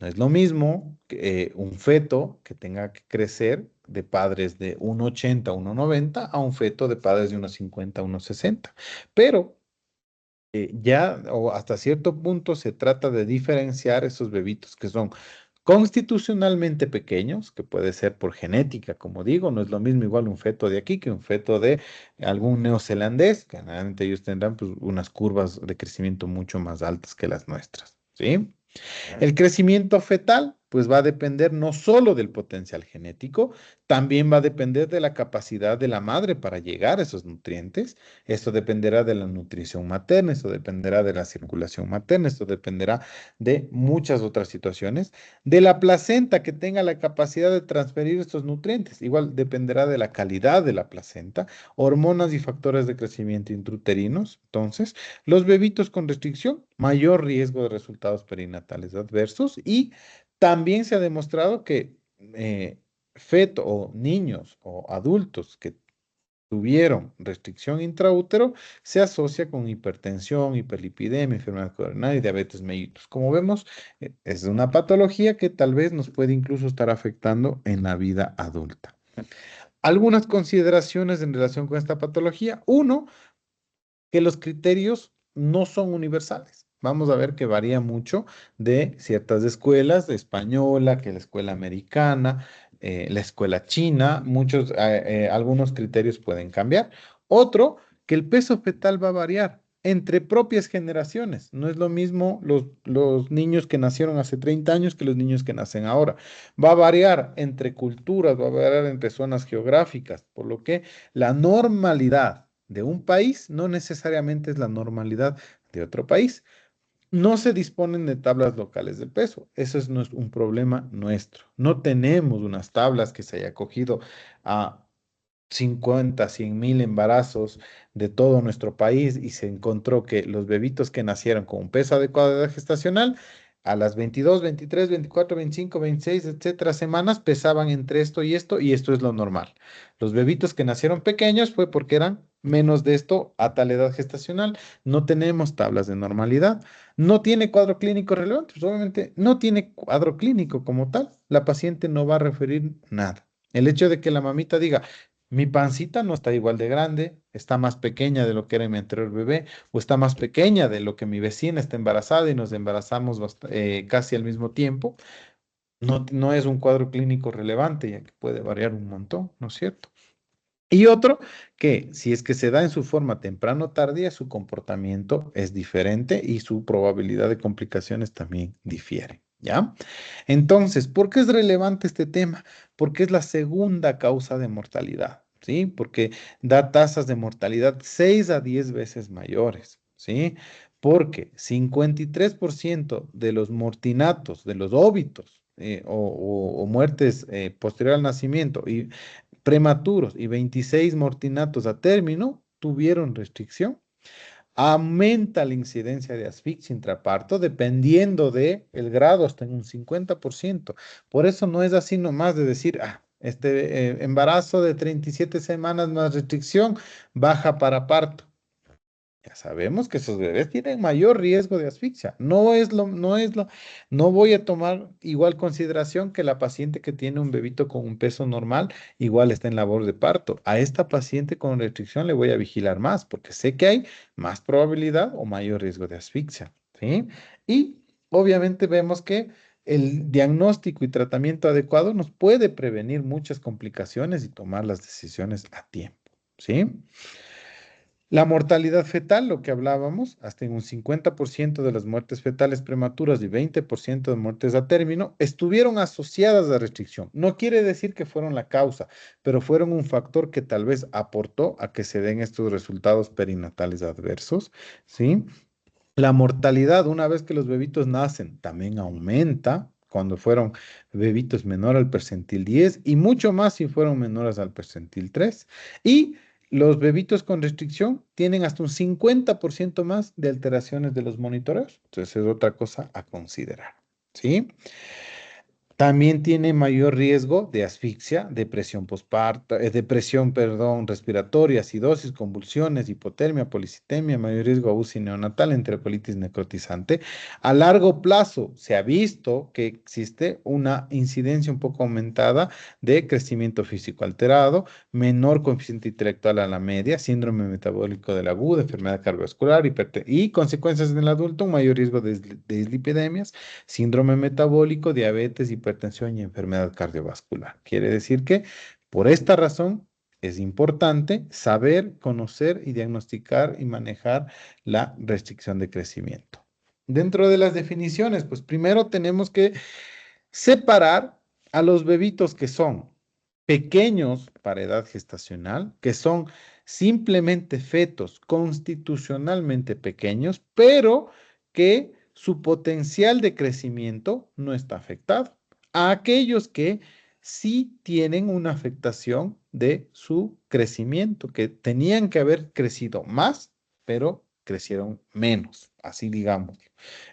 No es lo mismo que un feto que tenga que crecer de padres de 1,80 a 1,90 a un feto de padres de 1,50 a 1,60. Pero ya o hasta cierto punto se trata de diferenciar esos bebitos que son constitucionalmente pequeños, que puede ser por genética, como digo, no es lo mismo igual un feto de aquí que un feto de algún neozelandés, que generalmente ellos tendrán pues, unas curvas de crecimiento mucho más altas que las nuestras, ¿sí? El crecimiento fetal, pues va a depender no solo del potencial genético, también va a depender de la capacidad de la madre para llegar a esos nutrientes. Esto dependerá de la nutrición materna, esto dependerá de la circulación materna, esto dependerá de muchas otras situaciones. De la placenta que tenga la capacidad de transferir estos nutrientes. Igual dependerá de la calidad de la placenta, hormonas y factores de crecimiento intrauterinos. Entonces, los bebitos con restricción, mayor riesgo de resultados perinatales adversos y también se ha demostrado que feto o niños o adultos que tuvieron restricción intraútero se asocia con hipertensión, hiperlipidemia, enfermedad coronaria y diabetes mellitus. Como vemos, es una patología que tal vez nos puede incluso estar afectando en la vida adulta. Algunas consideraciones en relación con esta patología. Uno, que los criterios no son universales. Vamos a ver que varía mucho de ciertas escuelas, de española, que la escuela americana, la escuela china, algunos criterios pueden cambiar. Otro, que el peso fetal va a variar entre propias generaciones. No es lo mismo los niños que nacieron hace 30 años que los niños que nacen ahora. Va a variar entre culturas, va a variar entre zonas geográficas, por lo que la normalidad de un país no necesariamente es la normalidad de otro país. No se disponen de tablas locales del peso. Eso es un problema nuestro. No tenemos unas tablas que se haya cogido a 50, 100 mil embarazos de todo nuestro país y se encontró que los bebitos que nacieron con un peso adecuado de edad gestacional, a las 22, 23, 24, 25, 26, etcétera, semanas pesaban entre esto y esto es lo normal. Los bebitos que nacieron pequeños fue porque eran menos de esto a tal edad gestacional. No tenemos tablas de normalidad. No tiene cuadro clínico relevante. Pues obviamente no tiene cuadro clínico como tal. La paciente no va a referir nada. El hecho de que la mamita diga, mi pancita no está igual de grande, está más pequeña de lo que era mi anterior bebé, o está más pequeña de lo que mi vecina está embarazada y nos embarazamos casi al mismo tiempo, no es un cuadro clínico relevante, ya que puede variar un montón, ¿no es cierto? Y otro, que si es que se da en su forma temprano o tardía, su comportamiento es diferente y su probabilidad de complicaciones también difiere, ¿ya? Entonces, ¿por qué es relevante este tema? Porque es la segunda causa de mortalidad, ¿sí? Porque da tasas de mortalidad 6 a 10 veces mayores, ¿sí? Porque 53% de los mortinatos, de los óbitos, o muertes posterior al nacimiento y prematuros y 26 mortinatos a término tuvieron restricción. Aumenta la incidencia de asfixia intraparto dependiendo de el grado hasta en un 50%. Por eso no es así nomás de decir, este embarazo de 37 semanas más restricción baja para parto. Ya sabemos que esos bebés tienen mayor riesgo de asfixia. No voy a tomar igual consideración que la paciente que tiene un bebito con un peso normal, igual está en labor de parto. A esta paciente con restricción le voy a vigilar más porque sé que hay más probabilidad o mayor riesgo de asfixia, ¿sí? Y obviamente vemos que el diagnóstico y tratamiento adecuado nos puede prevenir muchas complicaciones y tomar las decisiones a tiempo, ¿sí? La mortalidad fetal, lo que hablábamos, hasta en un 50% de las muertes fetales prematuras y 20% de muertes a término, estuvieron asociadas a restricción. No quiere decir que fueron la causa, pero fueron un factor que tal vez aportó a que se den estos resultados perinatales adversos, ¿sí? La mortalidad, una vez que los bebitos nacen, también aumenta cuando fueron bebitos menor al percentil 10 y mucho más si fueron menores al percentil 3. Y los bebitos con restricción tienen hasta un 50% más de alteraciones de los monitoreos. Entonces es otra cosa a considerar. ¿Sí? También tiene mayor riesgo de asfixia, depresión postparto, depresión, perdón, respiratoria, acidosis, convulsiones, hipotermia, policitemia, mayor riesgo a UCI neonatal, enterocolitis necrotizante. A largo plazo se ha visto que existe una incidencia un poco aumentada de crecimiento físico alterado, menor coeficiente intelectual a la media, síndrome metabólico del agudo, enfermedad cardiovascular, y consecuencias en el adulto, un mayor riesgo de dislipidemias, síndrome metabólico, diabetes, hipertensión y enfermedad cardiovascular. Quiere decir que por esta razón es importante saber, conocer y diagnosticar y manejar la restricción de crecimiento. Dentro de las definiciones, pues primero tenemos que separar a los bebitos que son pequeños para edad gestacional, que son simplemente fetos constitucionalmente pequeños, pero que su potencial de crecimiento no está afectado. A aquellos que sí tienen una afectación de su crecimiento, que tenían que haber crecido más, pero crecieron menos, así digamos.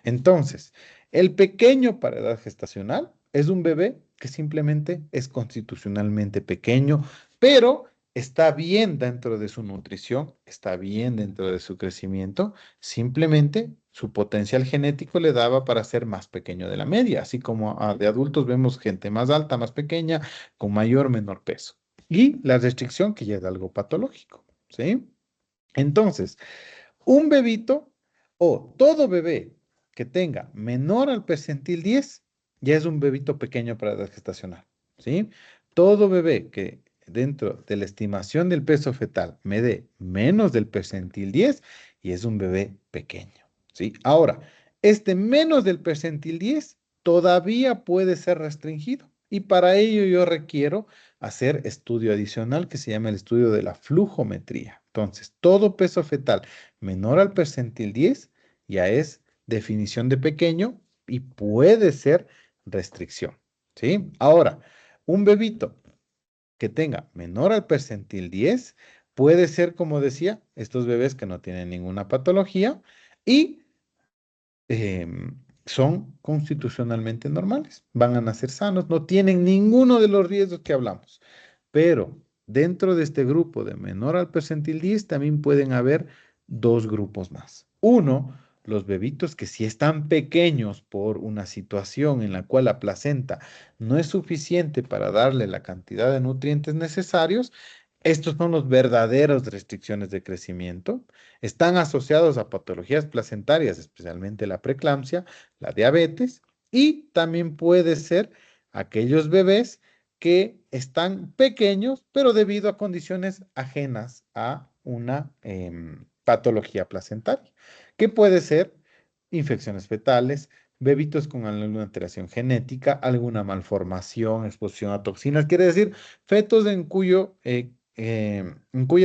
Entonces, el pequeño para edad gestacional es un bebé que simplemente es constitucionalmente pequeño, pero está bien dentro de su nutrición, está bien dentro de su crecimiento, simplemente su potencial genético le daba para ser más pequeño de la media, así como de adultos vemos gente más alta, más pequeña, con mayor o menor peso. Y la restricción que ya es algo patológico, ¿sí? Entonces, un bebito o todo bebé que tenga menor al percentil 10 ya es un bebito pequeño para edad gestacional, ¿sí? Todo bebé que dentro de la estimación del peso fetal me dé menos del percentil 10 y es un bebé pequeño, ¿sí? Ahora, este menos del percentil 10 todavía puede ser restringido y para ello yo requiero hacer estudio adicional que se llama el estudio de la flujometría. Entonces, todo peso fetal menor al percentil 10 ya es definición de pequeño y puede ser restricción, ¿sí? Ahora, un bebito que tenga menor al percentil 10 puede ser, como decía, estos bebés que no tienen ninguna patología y son constitucionalmente normales, van a nacer sanos, no tienen ninguno de los riesgos que hablamos. Pero dentro de este grupo de menor al percentil 10 también pueden haber dos grupos más. Uno, los bebitos que si están pequeños por una situación en la cual la placenta no es suficiente para darle la cantidad de nutrientes necesarios, estos son los verdaderos restricciones de crecimiento. Están asociados a patologías placentarias, especialmente la preeclampsia, la diabetes, y también puede ser aquellos bebés que están pequeños, pero debido a condiciones ajenas a una patología placentaria, que puede ser infecciones fetales, bebitos con alguna alteración genética, alguna malformación, exposición a toxinas, quiere decir fetos en cuya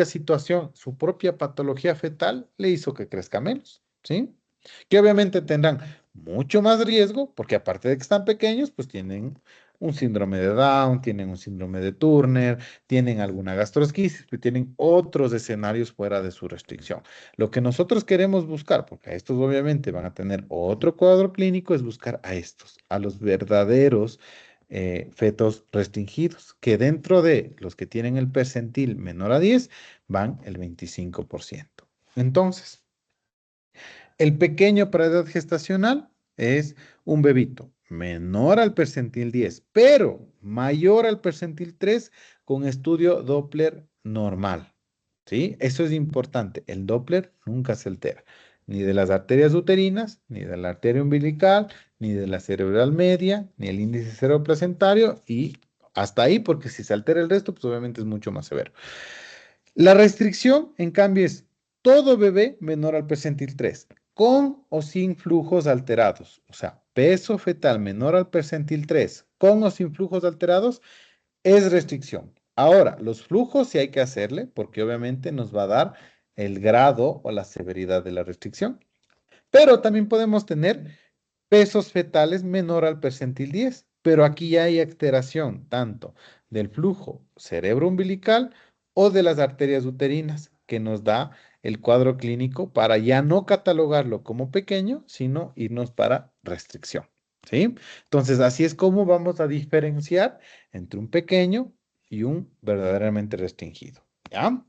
situación su propia patología fetal le hizo que crezca menos, ¿sí? Que obviamente tendrán mucho más riesgo, porque aparte de que están pequeños, pues tienen un síndrome de Down, tienen un síndrome de Turner, tienen alguna gastrosquisis, pues tienen otros escenarios fuera de su restricción. Lo que nosotros queremos buscar, porque a estos obviamente van a tener otro cuadro clínico, es buscar a estos, a los verdaderos fetos restringidos, que dentro de los que tienen el percentil menor a 10 van el 25%. Entonces, el pequeño para edad gestacional es un bebito menor al percentil 10, pero mayor al percentil 3 con estudio Doppler normal. ¿Sí? Eso es importante. El Doppler nunca se altera, ni de las arterias uterinas, ni de la arteria umbilical, ni de la cerebral media, ni el índice cerebroplacentario y hasta ahí, porque si se altera el resto, pues obviamente es mucho más severo. La restricción, en cambio, es todo bebé menor al percentil 3, con o sin flujos alterados. O sea, peso fetal menor al percentil 3, con o sin flujos alterados, es restricción. Ahora, los flujos sí hay que hacerle, porque obviamente nos va a dar el grado o la severidad de la restricción. Pero también podemos tener pesos fetales menor al percentil 10, pero aquí ya hay alteración tanto del flujo cerebro umbilical o de las arterias uterinas, que nos da el cuadro clínico para ya no catalogarlo como pequeño, sino irnos para restricción. ¿Sí? Entonces, así es como vamos a diferenciar entre un pequeño y un verdaderamente restringido. ¿Ya?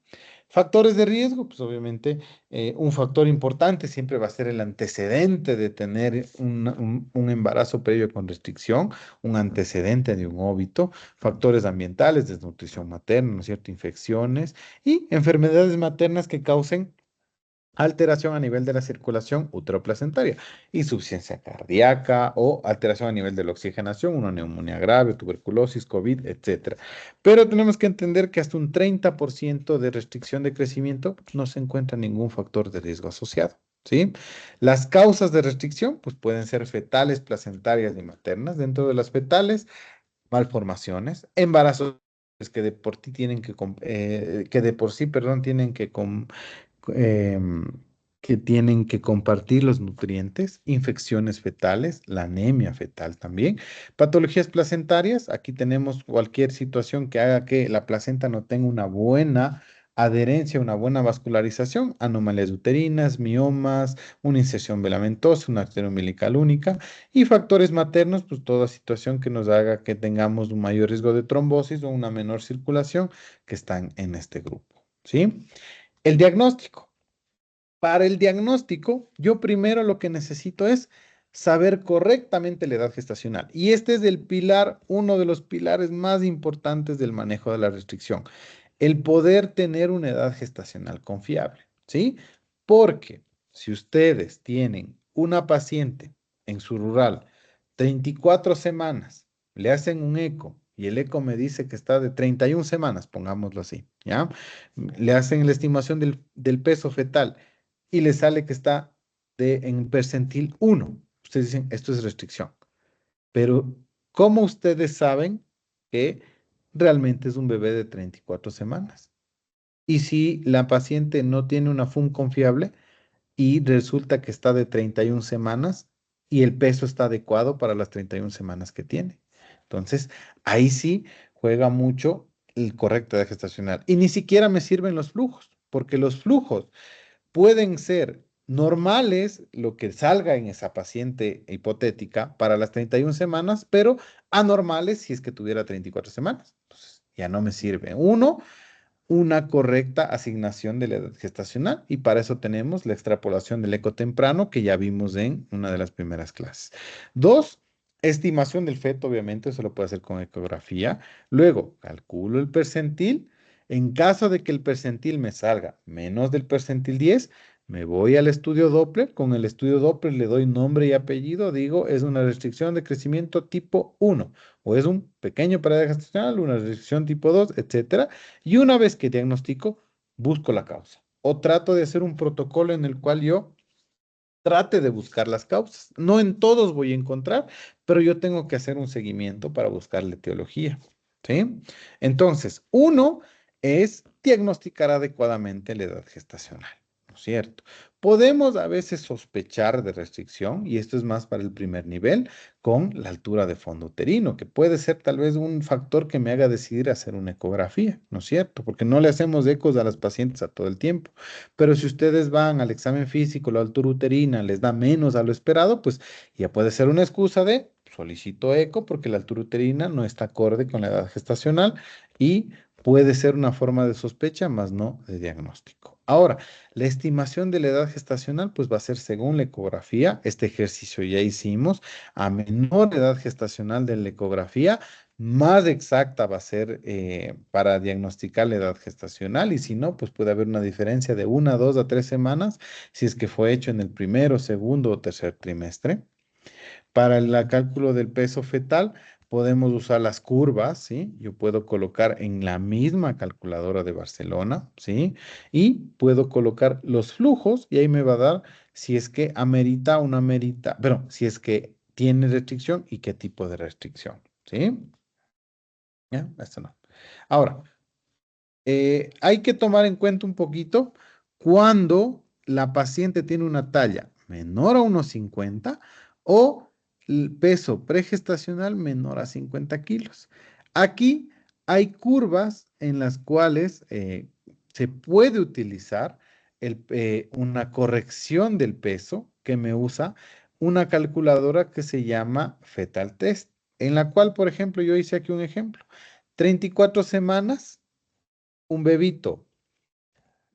Factores de riesgo, pues obviamente un factor importante siempre va a ser el antecedente de tener un embarazo previo con restricción, un antecedente de un óbito, factores ambientales, desnutrición materna, ¿no es cierto? Infecciones y enfermedades maternas que causen alteración a nivel de la circulación uteroplacentaria, insuficiencia cardíaca o alteración a nivel de la oxigenación, una neumonía grave, tuberculosis, COVID, etcétera. Pero tenemos que entender que hasta un 30% de restricción de crecimiento no se encuentra ningún factor de riesgo asociado. ¿Sí? Las causas de restricción pues pueden ser fetales, placentarias y maternas. Dentro de las fetales, malformaciones, embarazos que de por ti tienen que de por sí, perdón, tienen em, que tienen que compartir los nutrientes, infecciones fetales, la anemia fetal también, patologías placentarias, aquí tenemos cualquier situación que haga que la placenta no tenga una buena adherencia, una buena vascularización, anomalías uterinas, miomas, una inserción velamentosa, una arteria umbilical única y factores maternos, pues toda situación que nos haga que tengamos un mayor riesgo de trombosis o una menor circulación que están en este grupo, ¿sí? El diagnóstico. Para el diagnóstico, yo primero lo que necesito es saber correctamente la edad gestacional. Y este es el pilar, uno de los pilares más importantes del manejo de la restricción, el poder tener una edad gestacional confiable, ¿sí? Porque si ustedes tienen una paciente en su rural, 34 semanas, le hacen un eco y el eco me dice que está de 31 semanas, pongámoslo así, ¿ya? Le hacen la estimación del peso fetal y le sale que está en percentil 1. Ustedes dicen, esto es restricción. Pero, ¿cómo ustedes saben que realmente es un bebé de 34 semanas? Y si la paciente no tiene una FUM confiable y resulta que está de 31 semanas y el peso está adecuado para las 31 semanas que tiene. Entonces, ahí sí juega mucho el correcto de gestacional. Y ni siquiera me sirven los flujos, porque los flujos pueden ser normales, lo que salga en esa paciente hipotética para las 31 semanas, pero anormales si es que tuviera 34 semanas. Entonces, ya no me sirve. Uno, una correcta asignación de la edad gestacional y para eso tenemos la extrapolación del eco temprano que ya vimos en una de las primeras clases. Dos, estimación del feto, obviamente, eso lo puede hacer con ecografía. Luego, calculo el percentil. En caso de que el percentil me salga menos del percentil 10, me voy al estudio Doppler. Con el estudio Doppler le doy nombre y apellido. Digo, es una restricción de crecimiento tipo 1 o es un pequeño parámetro gestacional, una restricción tipo 2, etcétera. Y una vez que diagnostico, busco la causa o trato de hacer un protocolo en el cual yo trate de buscar las causas. No en todos voy a encontrar, pero yo tengo que hacer un seguimiento para buscar la etiología. ¿Sí? Entonces, uno es diagnosticar adecuadamente la edad gestacional, ¿no es cierto? Podemos a veces sospechar de restricción, y esto es más para el primer nivel, con la altura de fondo uterino, que puede ser tal vez un factor que me haga decidir hacer una ecografía, ¿no es cierto? Porque no le hacemos ecos a las pacientes a todo el tiempo. Pero si ustedes van al examen físico, la altura uterina les da menos a lo esperado, pues ya puede ser una excusa de solicito eco porque la altura uterina no está acorde con la edad gestacional y puede ser una forma de sospecha, más no de diagnóstico. Ahora, la estimación de la edad gestacional pues va a ser según la ecografía. Este ejercicio ya hicimos. A menor edad gestacional de la ecografía, más exacta va a ser para diagnosticar la edad gestacional y si no, pues puede haber una diferencia de 1, 2 a 3 semanas si es que fue hecho en el primero, segundo o tercer trimestre. Para el cálculo del peso fetal, podemos usar las curvas, ¿sí? Yo puedo colocar en la misma calculadora de Barcelona, ¿sí? Y puedo colocar los flujos y ahí me va a dar si es que amerita o no amerita, pero si es que tiene restricción y qué tipo de restricción, ¿sí? ¿Ya? Esto no. Ahora, hay que tomar en cuenta un poquito cuando la paciente tiene una talla menor a 1,50 o el peso pregestacional menor a 50 kilos. Aquí hay curvas en las cuales se puede utilizar una corrección del peso que me usa una calculadora que se llama Fetal Test, en la cual, por ejemplo, yo hice aquí un ejemplo. 34 semanas un bebito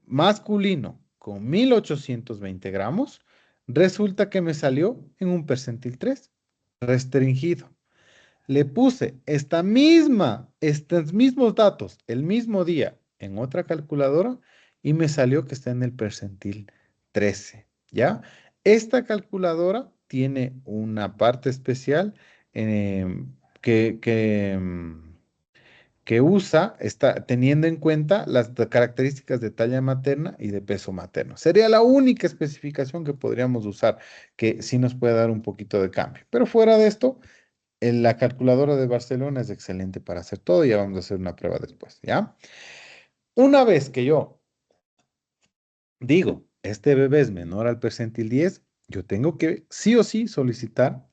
masculino con 1820 gramos, resulta que me salió en un percentil 3 restringido. Le puse estos mismos datos el mismo día en otra calculadora y me salió que está en el percentil 13, ¿ya? Esta calculadora tiene una parte especial que usa, está teniendo en cuenta las características de talla materna y de peso materno. Sería la única especificación que podríamos usar, que sí nos puede dar un poquito de cambio. Pero fuera de esto, la calculadora de Barcelona es excelente para hacer todo. Ya vamos a hacer una prueba después, ¿ya? Una vez que yo digo, este bebé es menor al percentil 10, yo tengo que sí o sí solicitar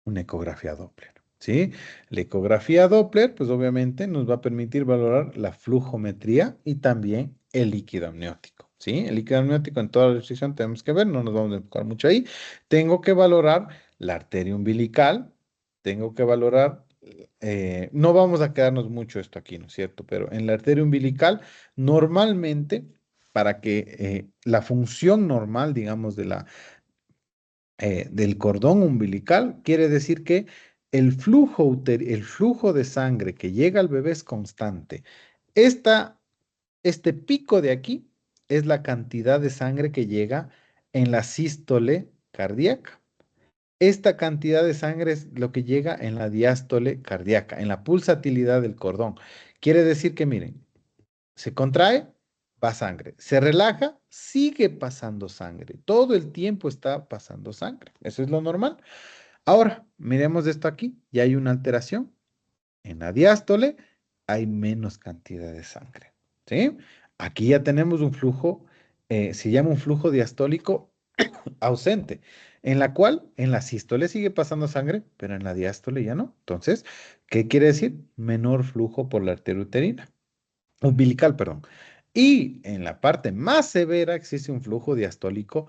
una ecografía Doppler, ¿sí? La ecografía Doppler, pues obviamente nos va a permitir valorar la flujometría y también el líquido amniótico, ¿sí? El líquido amniótico en toda la restricción tenemos que ver, no nos vamos a enfocar mucho ahí. Tengo que valorar la arteria umbilical, tengo que valorar, no vamos a quedarnos mucho esto aquí, ¿no es cierto? Pero en la arteria umbilical, normalmente, para que la función normal, digamos, del cordón umbilical, quiere decir que el flujo de sangre que llega al bebé es constante. Esta, este pico de aquí es la cantidad de sangre que llega en la sístole cardíaca. Esta cantidad de sangre es lo que llega en la diástole cardíaca, en la pulsatilidad del cordón. Quiere decir que, miren, se contrae, va sangre. Se relaja, sigue pasando sangre. Todo el tiempo está pasando sangre. Eso es lo normal. Ahora, miremos esto aquí. Ya hay una alteración. En la diástole hay menos cantidad de sangre. ¿Sí? Aquí ya tenemos un flujo, se llama un flujo diastólico ausente, en la cual en la sístole sigue pasando sangre, pero en la diástole ya no. Entonces, ¿qué quiere decir? Menor flujo por la arteria uterina umbilical, perdón. Y en la parte más severa existe un flujo diastólico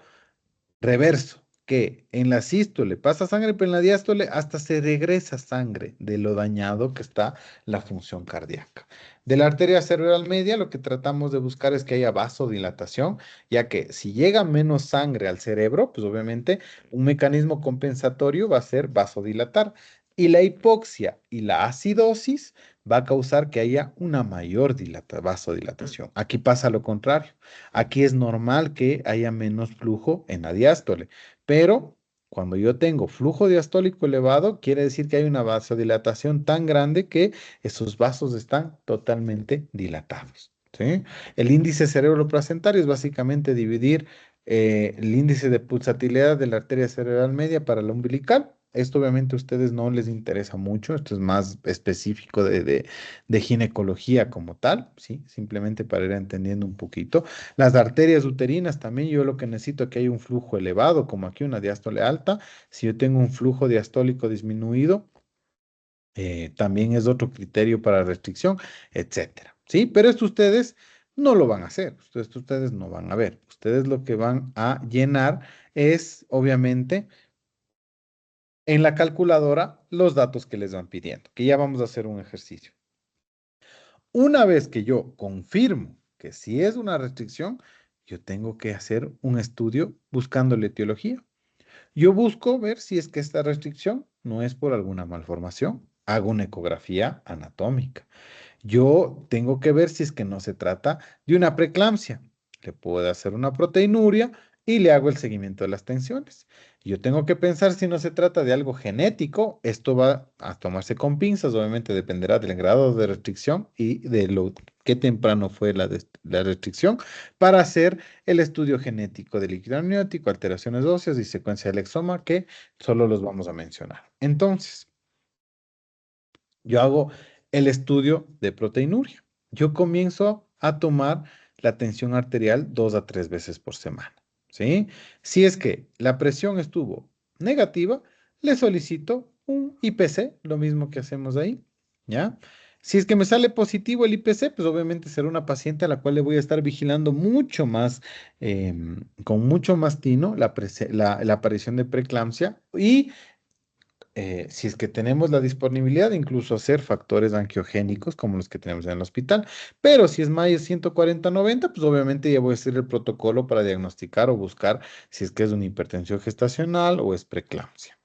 reverso. que en la sístole pasa sangre, pero en la diástole hasta se regresa sangre de lo dañado que está la función cardíaca. De la arteria cerebral media, lo que tratamos de buscar es que haya vasodilatación, ya que si llega menos sangre al cerebro, pues obviamente un mecanismo compensatorio va a ser vasodilatar. Y la hipoxia y la acidosis va a causar que haya una mayor vasodilatación. Aquí pasa lo contrario. Aquí es normal que haya menos flujo en la diástole, pero cuando yo tengo flujo diastólico elevado, quiere decir que hay una vasodilatación tan grande que esos vasos están totalmente dilatados. ¿Sí? El índice cerebroplacentario es básicamente dividir el índice de pulsatilidad de la arteria cerebral media para la umbilical. Esto obviamente a ustedes no les interesa mucho, esto es más específico de ginecología como tal, ¿sí? Simplemente para ir entendiendo un poquito. Las arterias uterinas también, yo lo que necesito es que haya un flujo elevado, como aquí una diástole alta. Si yo tengo un flujo diastólico disminuido, también es otro criterio para restricción, etcétera. ¿Sí? Pero esto ustedes no lo van a hacer, esto ustedes no van a ver. Ustedes lo que van a llenar es, obviamente, en la calculadora los datos que les van pidiendo, que ya vamos a hacer un ejercicio. Una vez que yo confirmo que sí es una restricción, yo tengo que hacer un estudio buscando la etiología. Yo busco ver si es que esta restricción no es por alguna malformación. Hago una ecografía anatómica. Yo tengo que ver si es que no se trata de una preeclampsia. Le puedo hacer una proteinuria y le hago el seguimiento de las tensiones. Yo tengo que pensar si no se trata de algo genético. Esto va a tomarse con pinzas, obviamente dependerá del grado de restricción y de lo qué temprano fue la restricción para hacer el estudio genético del líquido amniótico, alteraciones óseas y secuencia del exoma que solo los vamos a mencionar. Entonces, yo hago el estudio de proteinuria. Yo comienzo a tomar la tensión arterial 2 a 3 veces por semana, ¿sí? Si es que la presión estuvo negativa, le solicito un IPC, lo mismo que hacemos ahí, ¿ya? Si es que me sale positivo el IPC, pues obviamente será una paciente a la cual le voy a estar vigilando mucho más, con mucho más tino la aparición de preeclampsia y si es que tenemos la disponibilidad de incluso hacer factores angiogénicos como los que tenemos en el hospital. Pero si es mayo 140-90, pues obviamente ya voy a hacer el protocolo para diagnosticar o buscar si es que es una hipertensión gestacional o es preeclampsia.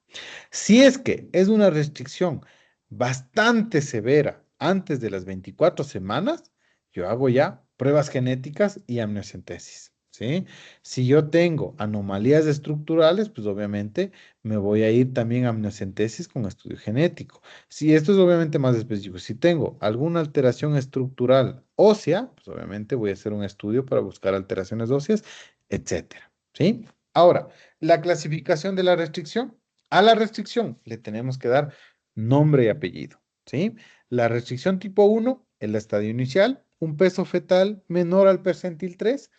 Si es que es una restricción bastante severa antes de las 24 semanas, yo hago ya pruebas genéticas y amniocentesis, ¿sí? Si yo tengo anomalías estructurales, pues obviamente me voy a ir también a amniocentesis con estudio genético. Si esto es obviamente más específico, si tengo alguna alteración estructural ósea, pues obviamente voy a hacer un estudio para buscar alteraciones óseas, etcétera, ¿sí? Ahora, la clasificación de la restricción. A la restricción le tenemos que dar nombre y apellido, ¿sí? La restricción tipo 1, el estadio inicial, un peso fetal menor al percentil 3,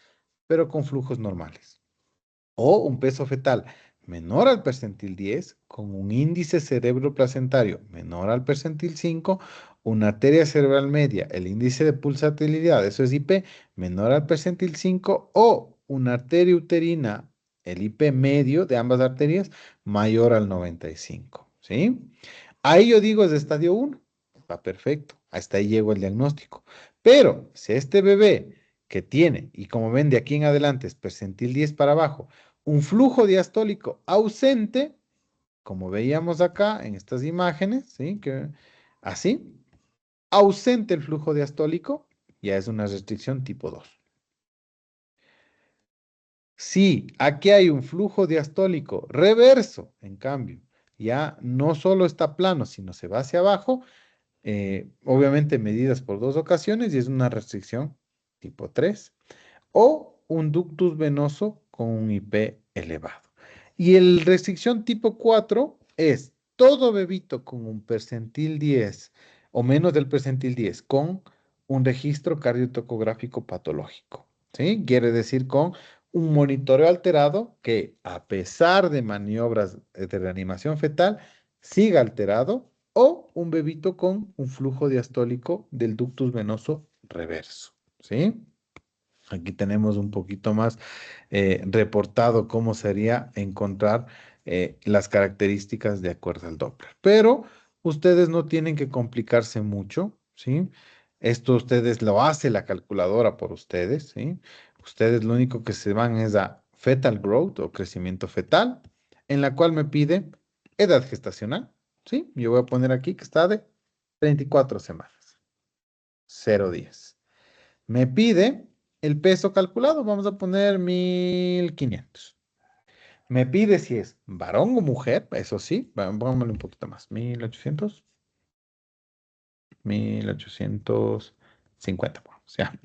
pero con flujos normales. O un peso fetal menor al percentil 10, con un índice cerebroplacentario menor al percentil 5, una arteria cerebral media, el índice de pulsatilidad, eso es IP, menor al percentil 5, o una arteria uterina, el IP medio de ambas arterias, mayor al 95, ¿sí? Ahí yo digo es de estadio 1, va perfecto, hasta ahí llego el diagnóstico. Pero si este bebé que tiene, y como ven de aquí en adelante es percentil 10 para abajo, un flujo diastólico ausente, como veíamos acá en estas imágenes, ¿sí? Que, así, ausente el flujo diastólico, ya es una restricción tipo 2. Si aquí hay un flujo diastólico reverso, en cambio, ya no solo está plano, sino se va hacia abajo, obviamente medidas por 2 ocasiones y es una restricción tipo 3 o un ductus venoso con un IP elevado. Y el restricción tipo 4 es todo bebito con un percentil 10 o menos del percentil 10 con un registro cardiotocográfico patológico. ¿Sí? Quiere decir con un monitoreo alterado que a pesar de maniobras de reanimación fetal siga alterado o un bebito con un flujo diastólico del ductus venoso reverso. ¿Sí? Aquí tenemos un poquito más reportado cómo sería encontrar las características de acuerdo al Doppler. Pero ustedes no tienen que complicarse mucho, ¿sí? Esto ustedes lo hace la calculadora por ustedes, ¿sí? Ustedes lo único que se van es a fetal growth o crecimiento fetal, en la cual me pide edad gestacional, ¿sí? Yo voy a poner aquí que está de 34 semanas, 0 días. Me pide el peso calculado, vamos a poner 1500. Me pide si es varón o mujer, eso sí, pongámosle un poquito más, 1850, vamos, ya,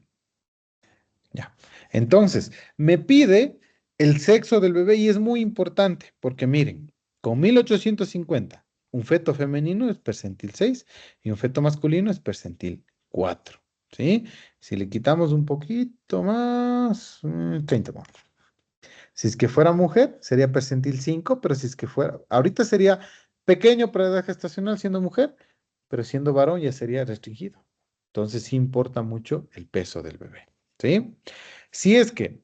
ya. Entonces, me pide el sexo del bebé y es muy importante porque miren, con 1850, un feto femenino es percentil 6 y un feto masculino es percentil 4, ¿sí? Si le quitamos un poquito más, 30, vamos. Si es que fuera mujer, sería percentil 5, pero si es que fuera, ahorita sería pequeño para edad gestacional siendo mujer, pero siendo varón ya sería restringido. Entonces sí importa mucho el peso del bebé, ¿sí? Si es que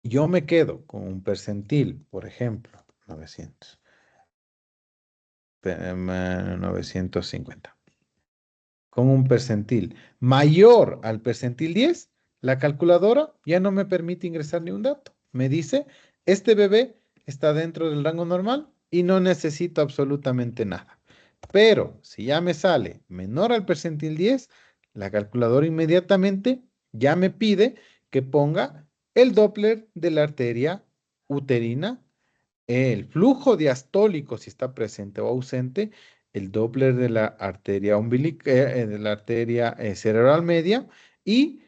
yo me quedo con un percentil, por ejemplo, 900, 950, con un percentil mayor al percentil 10, la calculadora ya no me permite ingresar ni un dato. Me dice, este bebé está dentro del rango normal y no necesito absolutamente nada. Pero si ya me sale menor al percentil 10, la calculadora inmediatamente ya me pide que ponga el Doppler de la arteria uterina, el flujo diastólico si está presente o ausente, el Doppler de la arteria de la arteria cerebral media y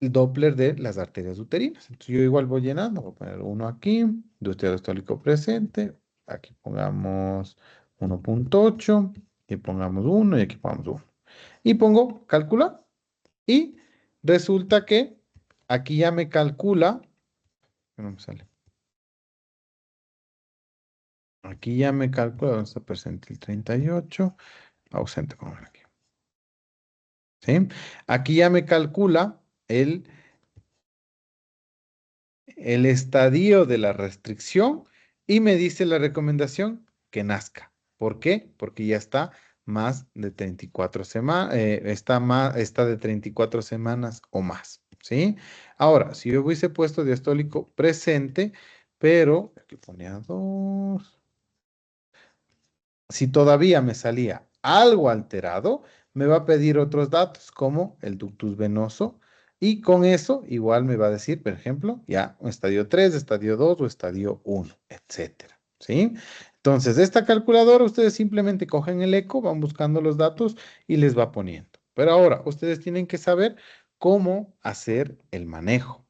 el Doppler de las arterias uterinas. Entonces yo igual voy llenando, voy a poner uno aquí, diastólico presente, aquí pongamos 1.8, y pongamos uno y aquí pongamos uno. Y pongo calcular y resulta que aquí ya me calcula, no me sale. Aquí ya me calcula dónde está percentil 38, ausente, vamos a ver aquí. ¿Sí? Aquí ya me calcula el estadio de la restricción y me dice la recomendación que nazca. ¿Por qué? Porque ya está más de 34 semanas, está de 34 semanas o más. ¿Sí? Ahora, si yo hubiese puesto diastólico presente, pero aquí ponía 2. Si todavía me salía algo alterado, me va a pedir otros datos como el ductus venoso y con eso igual me va a decir, por ejemplo, ya un estadio 3, estadio 2 o estadio 1, etcétera. ¿Sí? Entonces, esta calculadora ustedes simplemente cogen el eco, van buscando los datos y les va poniendo. Pero ahora, ustedes tienen que saber cómo hacer el manejo.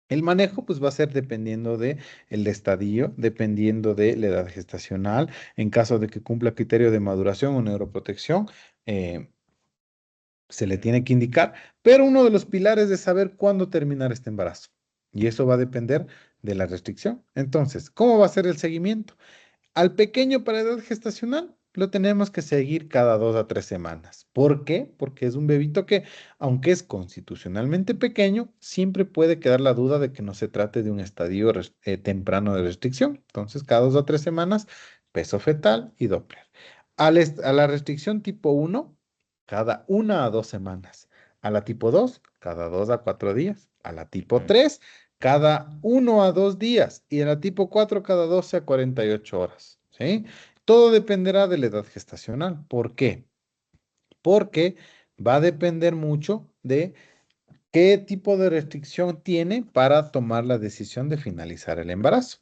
El manejo pues va a ser dependiendo de el estadio, dependiendo de la edad gestacional, en caso de que cumpla criterio de maduración o neuroprotección, eh, se le tiene que indicar, pero uno de los pilares es saber cuándo terminar este embarazo. Y eso va a depender de la restricción. Entonces, ¿cómo va a ser el seguimiento? Al pequeño para edad gestacional lo tenemos que seguir cada 2 a 3 semanas. ¿Por qué? Porque es un bebito que, aunque es constitucionalmente pequeño, siempre puede quedar la duda de que no se trate de un estadio temprano de restricción. Entonces, cada 2 a 3 semanas, peso fetal y Doppler. A la restricción tipo 1, cada 1 a 2 semanas. A la tipo 2, cada 2 a 4 días. A la tipo 3, cada 1 a 2 días y en la tipo 4 cada 12 a 48 horas, ¿sí? Todo dependerá de la edad gestacional. ¿Por qué? Porque va a depender mucho de qué tipo de restricción tiene para tomar la decisión de finalizar el embarazo.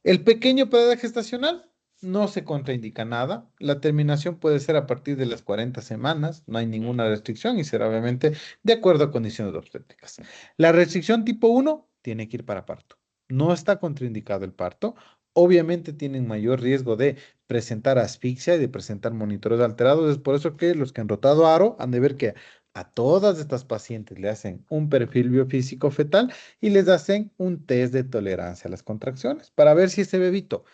El pequeño periodo gestacional no se contraindica nada. La terminación puede ser a partir de las 40 semanas, no hay ninguna restricción y será obviamente de acuerdo a condiciones obstétricas. La restricción tipo 1 tiene que ir para parto. No está contraindicado el parto. Obviamente tienen mayor riesgo de presentar asfixia y de presentar monitores alterados. Es por eso que los que han rotado aro han de ver que a todas estas pacientes le hacen un perfil biofísico fetal y les hacen un test de tolerancia a las contracciones para ver si ese bebito,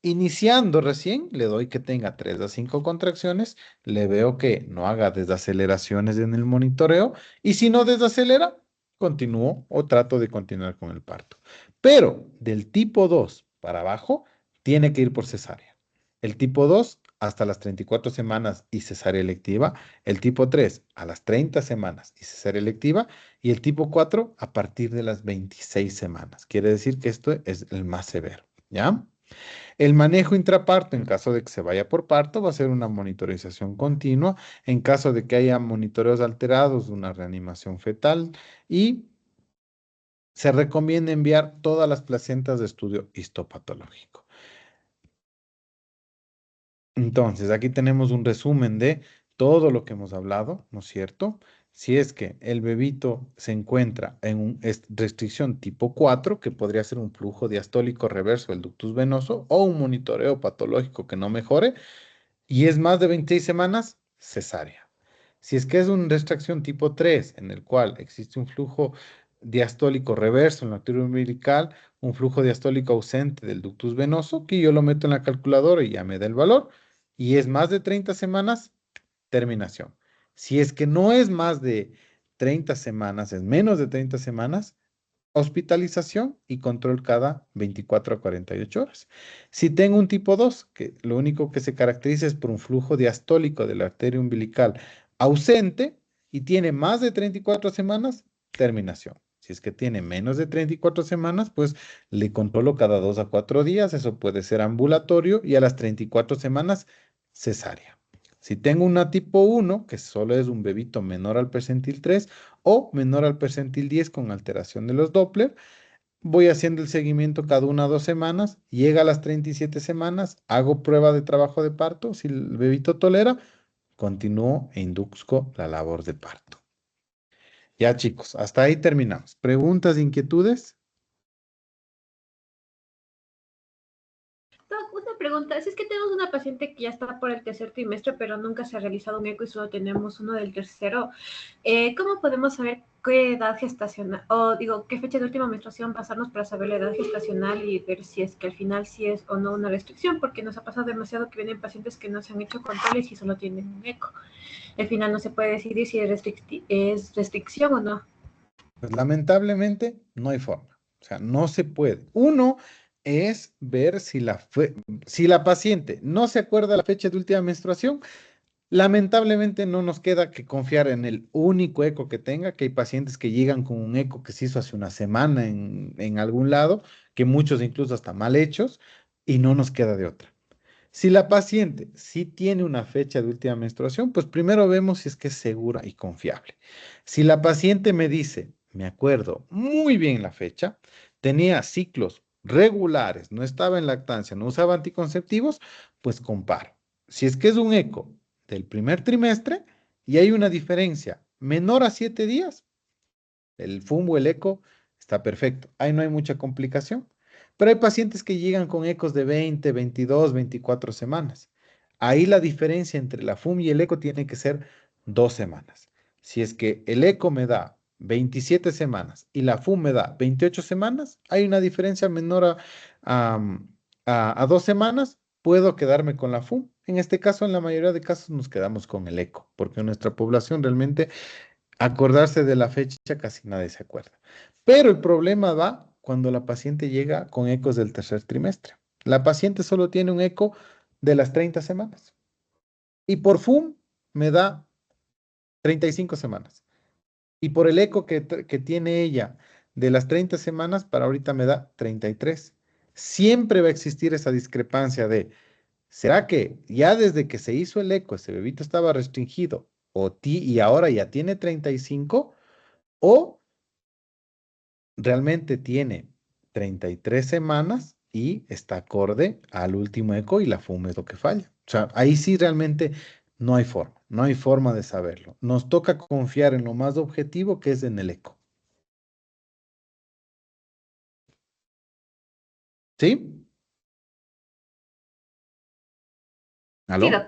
iniciando recién, le doy que tenga 3 a 5 contracciones, le veo que no haga desaceleraciones en el monitoreo y si no desacelera, continúo o trato de continuar con el parto. Pero del tipo 2 para abajo, tiene que ir por cesárea. El tipo 2 hasta las 34 semanas y cesárea electiva. El tipo 3 a las 30 semanas y cesárea electiva. Y el tipo 4 a partir de las 26 semanas. Quiere decir que esto es el más severo, ¿ya? El manejo intraparto, en caso de que se vaya por parto, va a ser una monitorización continua. En caso de que haya monitoreos alterados, una reanimación fetal. Y se recomienda enviar todas las placentas de estudio histopatológico. Entonces, aquí tenemos un resumen de todo lo que hemos hablado, ¿no es cierto? Si es que el bebito se encuentra en restricción tipo 4, que podría ser un flujo diastólico reverso del ductus venoso o un monitoreo patológico que no mejore, y es más de 26 semanas, cesárea. Si es que es una restricción tipo 3, en el cual existe un flujo diastólico reverso en la arteria umbilical, un flujo diastólico ausente del ductus venoso, que yo lo meto en la calculadora y ya me da el valor, y es más de 30 semanas, terminación. Si es que no es más de 30 semanas, es menos de 30 semanas, hospitalización y control cada 24 a 48 horas. Si tengo un tipo 2, que lo único que se caracteriza es por un flujo diastólico de la arteria umbilical ausente y tiene más de 34 semanas, terminación. Si es que tiene menos de 34 semanas, pues le controlo cada 2 a 4 días, eso puede ser ambulatorio y a las 34 semanas, cesárea. Si tengo una tipo 1, que solo es un bebito menor al percentil 3 o menor al percentil 10 con alteración de los Doppler, voy haciendo el seguimiento cada 1 o 2 semanas, llega a las 37 semanas, hago prueba de trabajo de parto, si el bebito tolera, continúo e induzco la labor de parto. Ya chicos, hasta ahí terminamos. ¿Preguntas, inquietudes? Doc, una pregunta, si es que tenemos una paciente que ya está por el tercer trimestre, pero nunca se ha realizado un eco y solo tenemos uno del tercero, ¿cómo podemos saber qué edad gestacional, o digo, qué fecha de última menstruación pasarnos para saber la edad gestacional y ver si es que al final sí es o no una restricción? Porque nos ha pasado demasiado que vienen pacientes que no se han hecho controles y solo tienen un eco. Al final no se puede decidir si es restricción o no. Pues lamentablemente no hay forma. O sea, no se puede. Uno es ver si la paciente no se acuerda la fecha de última menstruación. Lamentablemente no nos queda que confiar en el único eco que tenga, que hay pacientes que llegan con un eco que se hizo hace una semana en algún lado, que muchos incluso hasta mal hechos, y no nos queda de otra. Si la paciente sí tiene una fecha de última menstruación, pues primero vemos si es que es segura y confiable. Si la paciente me dice, me acuerdo muy bien la fecha, tenía ciclos regulares, no estaba en lactancia, no usaba anticonceptivos, pues comparo. Si es que es un eco del primer trimestre y hay una diferencia menor a 7 días, el FUMO, el eco, está perfecto. Ahí no hay mucha complicación. Pero hay pacientes que llegan con ecos de 20, 22, 24 semanas. Ahí la diferencia entre la FUM y el eco tiene que ser 2 semanas. Si es que el eco me da 27 semanas y la FUM me da 28 semanas, hay una diferencia menor a, a 2 semanas, puedo quedarme con la FUM. En este caso, en la mayoría de casos, nos quedamos con el eco, porque nuestra población realmente acordarse de la fecha casi nadie se acuerda. Pero el problema va cuando la paciente llega con ecos del tercer trimestre. La paciente solo tiene un eco de las 30 semanas. Y por FUM me da 35 semanas. Y por el eco que tiene ella de las 30 semanas, para ahorita me da 33. Siempre va a existir esa discrepancia de, ¿será que ya desde que se hizo el eco ese bebito estaba restringido y ahora ya tiene 35? ¿O realmente tiene 33 semanas y está acorde al último eco y la FUM es lo que falla? O sea, ahí sí realmente no hay forma de saberlo. Nos toca confiar en lo más objetivo que es en el eco. ¿Sí? Sí, ¿Aló? doc.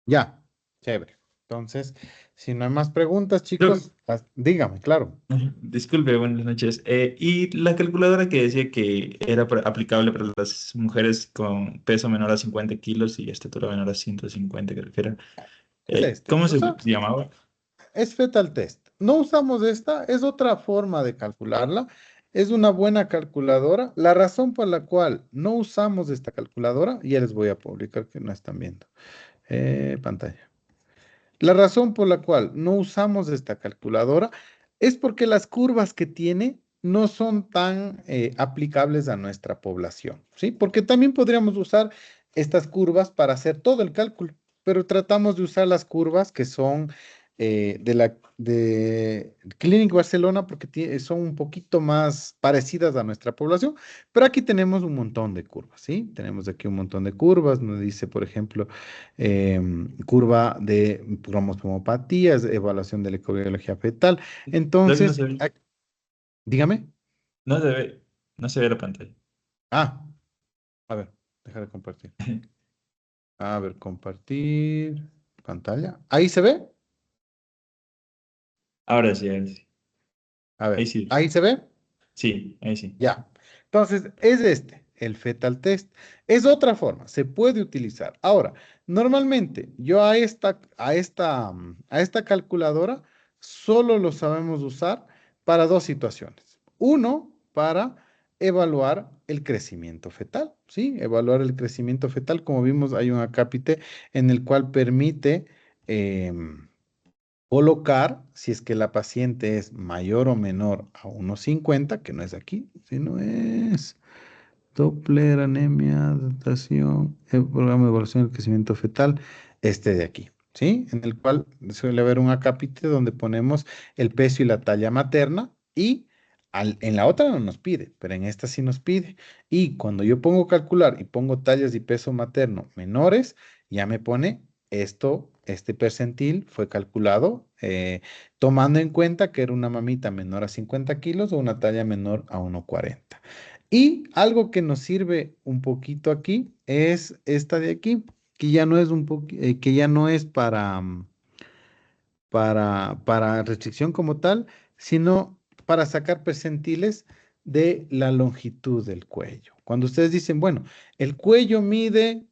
Ya, chévere. Entonces, si no hay más preguntas, Doc, chicos, dígame, claro. disculpe, buenas noches. Y la calculadora que decía que era aplicable para las mujeres con peso menor a 50 kilos y estatura menor a 150, creo que era. Es este. ¿Cómo O se sea, llamaba? es fetal test. no usamos esta, es otra forma de calcularla. Es una buena calculadora. La razón por la cual no usamos esta calculadora, ya les voy a publicar que no están viendo. Pantalla. La razón por la cual no usamos esta calculadora es porque las curvas que tiene no son tan aplicables a nuestra población, ¿sí? Porque también podríamos usar estas curvas para hacer todo el cálculo, pero tratamos de usar las curvas que son de Clinic Barcelona porque son un poquito más parecidas a nuestra población, pero aquí tenemos un montón de curvas, ¿sí? Tenemos aquí un montón de curvas, nos dice, por ejemplo, curva de cromosomopatías, evaluación de la ecobiología fetal. Doc, no Entonces, se ve, dígame. no se ve, no se ve la pantalla. Ah, a ver, dejar de compartir. A ver, compartir pantalla. ¿Ahí se ve? Ahora sí, ahí sí. A Ahí ver, sí. ¿ahí se ve? Sí, ahí sí. Ya. Entonces, es este, el fetal test. Es otra forma, se puede utilizar. Ahora, normalmente yo a esta calculadora solo lo sabemos usar para dos situaciones. Uno, para evaluar el crecimiento fetal, ¿sí? Evaluar el crecimiento fetal. Como vimos, hay un acápite en el cual permite colocar, si es que la paciente es mayor o menor a 1,50, que no es aquí, sino es Doppler, anemia, datación, el programa de evaluación del crecimiento fetal, este de aquí, ¿sí? En el cual suele haber un acápite donde ponemos el peso y la talla materna y en la otra no nos pide, pero en esta sí nos pide. Y cuando yo pongo calcular y pongo tallas y peso materno menores, ya me pone esto, este percentil fue calculado tomando en cuenta que era una mamita menor a 50 kilos o una talla menor a 1,40. Y algo que nos sirve un poquito aquí es esta de aquí, que ya no es que ya no es para restricción como tal, sino para sacar percentiles de la longitud del cuello. Cuando ustedes dicen, bueno, el cuello mide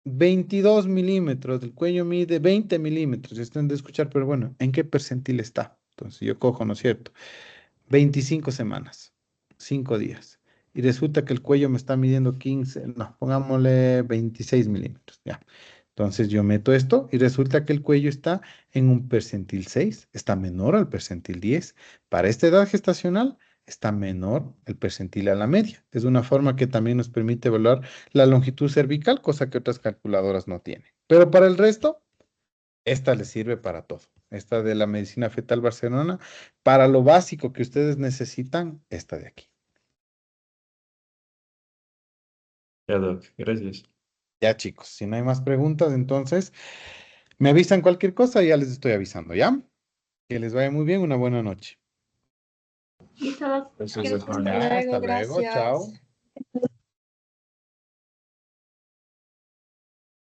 22 milímetros, el cuello mide 20 milímetros, están de escuchar, pero bueno, ¿en qué percentil está? Entonces yo cojo, ¿no es cierto? 25 semanas, 5 días. Y resulta que el cuello me está midiendo 15, no, pongámosle 26 milímetros, ya. Entonces yo meto esto y resulta que el cuello está en un percentil 6, está menor al percentil 10. Para esta edad gestacional está menor el percentil a la media. Es una forma que también nos permite evaluar la longitud cervical, cosa que otras calculadoras no tienen. Pero para el resto, esta le sirve para todo. Esta de la medicina fetal Barcelona, para lo básico que ustedes necesitan, esta de aquí. Ya, Doc, gracias. Ya, chicos, si no hay más preguntas, entonces me avisan cualquier cosa y ya les estoy avisando, ¿ya? Que les vaya muy bien, una buena noche. Listo, Gracias, que doctor. descansen. Ya, Luego, hasta luego, chao. gracias.